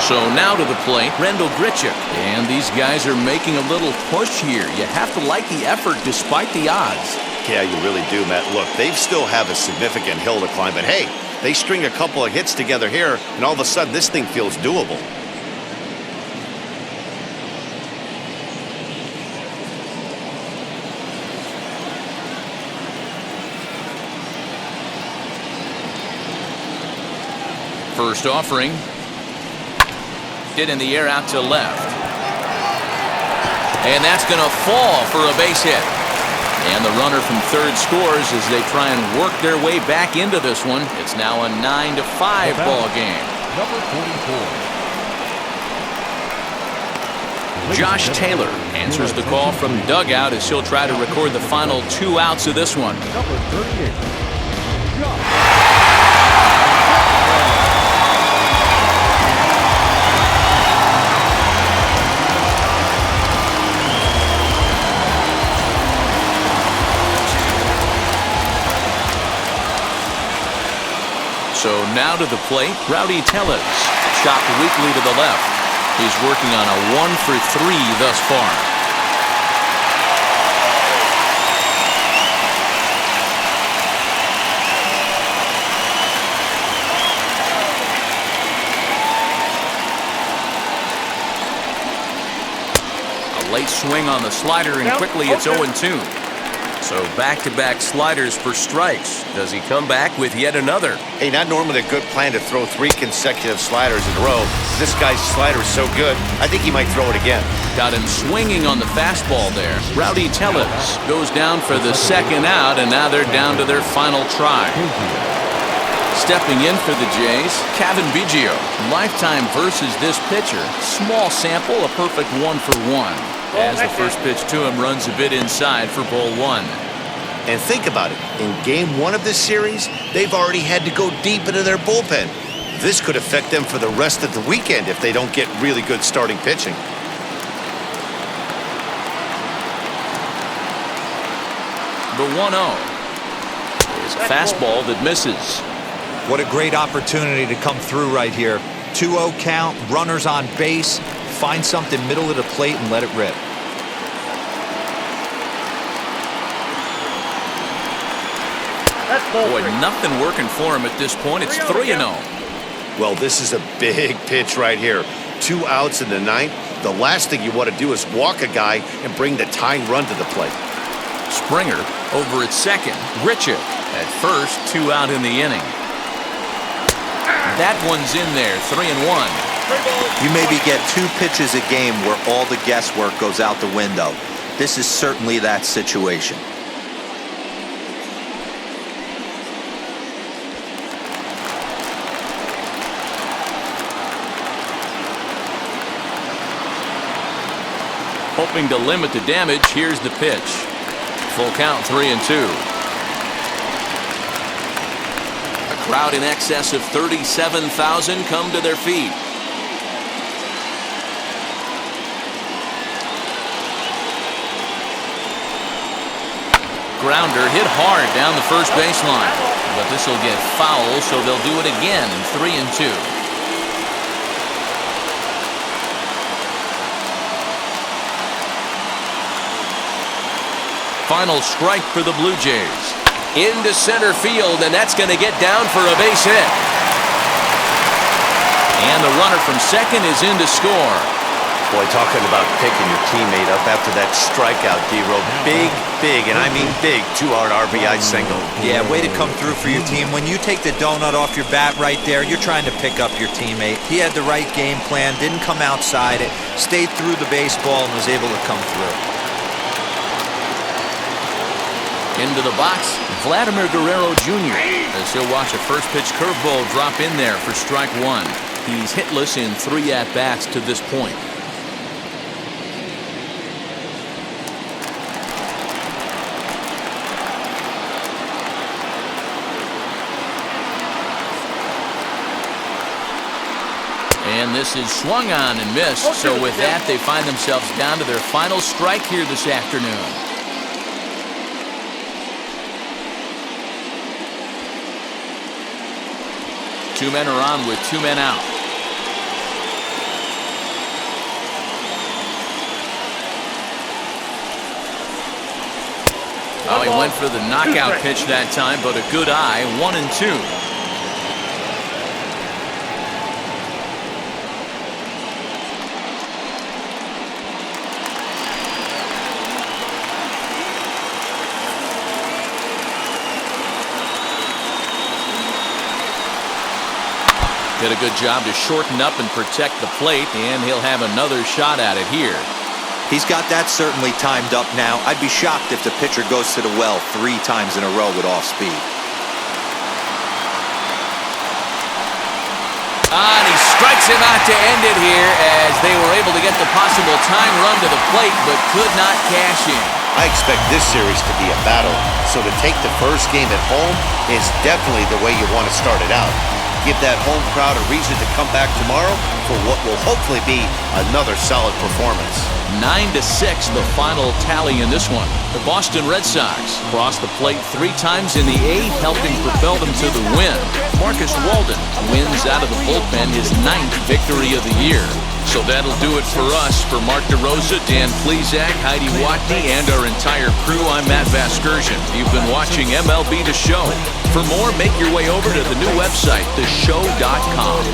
So now to the plate, Rendell Grichuk. And these guys are making a little push here. You have to like the effort despite the odds. Yeah, you really do, Matt. Look, they still have a significant hill to climb, but hey, they string a couple of hits together here, and all of a sudden this thing feels doable. First offering. Hit in the air out to left. And that's going to fall for a base hit. And the runner from third scores as they try and work their way back into this one. It's now a 9-5 ball game. Number 44. Josh Taylor answers the call from dugout as he'll try to record the final 2 outs of this one. Number 38. So now to the plate, Rowdy Tellez. Chopped weakly to the left. He's working on a 1-for-3 thus far. A late swing on the slider, and quickly it's 0-2. So back-to-back sliders for strikes. Does he come back with yet another? Hey, not normally a good plan to throw 3 consecutive sliders in a row. This guy's slider is so good, I think he might throw it again. Got him swinging on the fastball there. Rowdy Tellez goes down for the second out, and now they're down to their final try. Stepping in for the Jays, Kevin Biggio. Lifetime versus this pitcher. Small sample, a perfect 1-for-1. As the first pitch to him runs a bit inside for ball 1. And think about it. In game 1 of this series, they've already had to go deep into their bullpen. This could affect them for the rest of the weekend if they don't get really good starting pitching. The 1-0 is a fastball that misses. What a great opportunity to come through right here. 2-0 count, runners on base. Find something middle of the plate and let it rip. Boy, nothing working for him at this point. It's 3-0. Well, this is a big pitch right here. 2 outs in the 9th. The last thing you want to do is walk a guy and bring the tying run to the plate. Springer over at second. Grichuk at first, 2 out in the inning. That one's in there, 3-1. You maybe get 2 pitches a game where all the guesswork goes out the window. This is certainly that situation. Hoping to limit the damage, here's the pitch. Full count, 3-2. A crowd in excess of 37,000 come to their feet. Grounder hit hard down the first baseline, but this will get foul, so they'll do it again in 3-2. Final strike for the Blue Jays. Into center field, and that's going to get down for a base hit. And the runner from second is in to score. Boy, talking about picking your teammate up after that strikeout, D-Ro. Big, and I mean big, two-hard RBI single. Yeah, way to come through for your team. When you take the donut off your bat right there, you're trying to pick up your teammate. He had the right game plan, didn't come outside it, stayed through the baseball, and was able to come through. Into the box, Vladimir Guerrero Jr. as he'll watch a first pitch curveball drop in there for strike one. He's hitless in 3 at-bats to this point. And this is swung on and missed. So with that, they find themselves down to their final strike here this afternoon. Two men are on with 2 men out. Oh, he went for the knockout pitch that time, but a good eye. 1-2. Did a good job to shorten up and protect the plate, and he'll have another shot at it here. He's got that certainly timed up now. I'd be shocked if the pitcher goes to the well 3 times in a row with off speed. And he strikes him out to end it here as they were able to get the possible tying run to the plate, but could not cash in. I expect this series to be a battle, so to take the first game at home is definitely the way you want to start it out. Give that home crowd a reason to come back tomorrow for what will hopefully be another solid performance. 9-6, the final tally in this one. The Boston Red Sox crossed the plate 3 times in the 8th, helping propel them to the win. Marcus Walden wins out of the bullpen his 9th victory of the year. So that'll do it for us. For Mark DeRosa, Dan Plesac, Heidi Watney, and our entire crew, I'm Matt Vasgersian. You've been watching MLB The Show. For more, make your way over to the new website, theshow.com.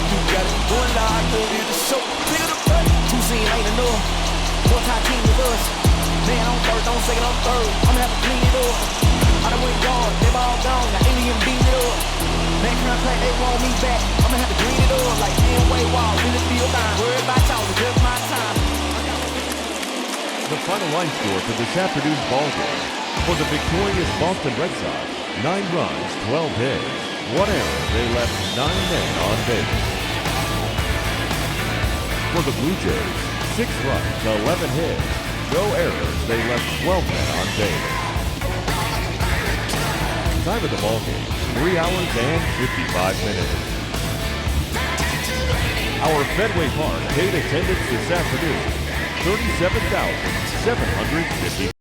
Man, contact, they want me back. I'ma have to clean it up like way wall. Really feel fine. Worried about talking, just my time. The final line score for this afternoon's ball game. For the victorious Boston Red Sox, 9 runs, 12 hits. 1 error, they left 9 men on base. For the Blue Jays, 6 runs, 11 hits. No errors, they left 12 men on base. Time of the ball game, 3 hours and 55 minutes. Our Fenway Park paid attendance this afternoon, 37,750.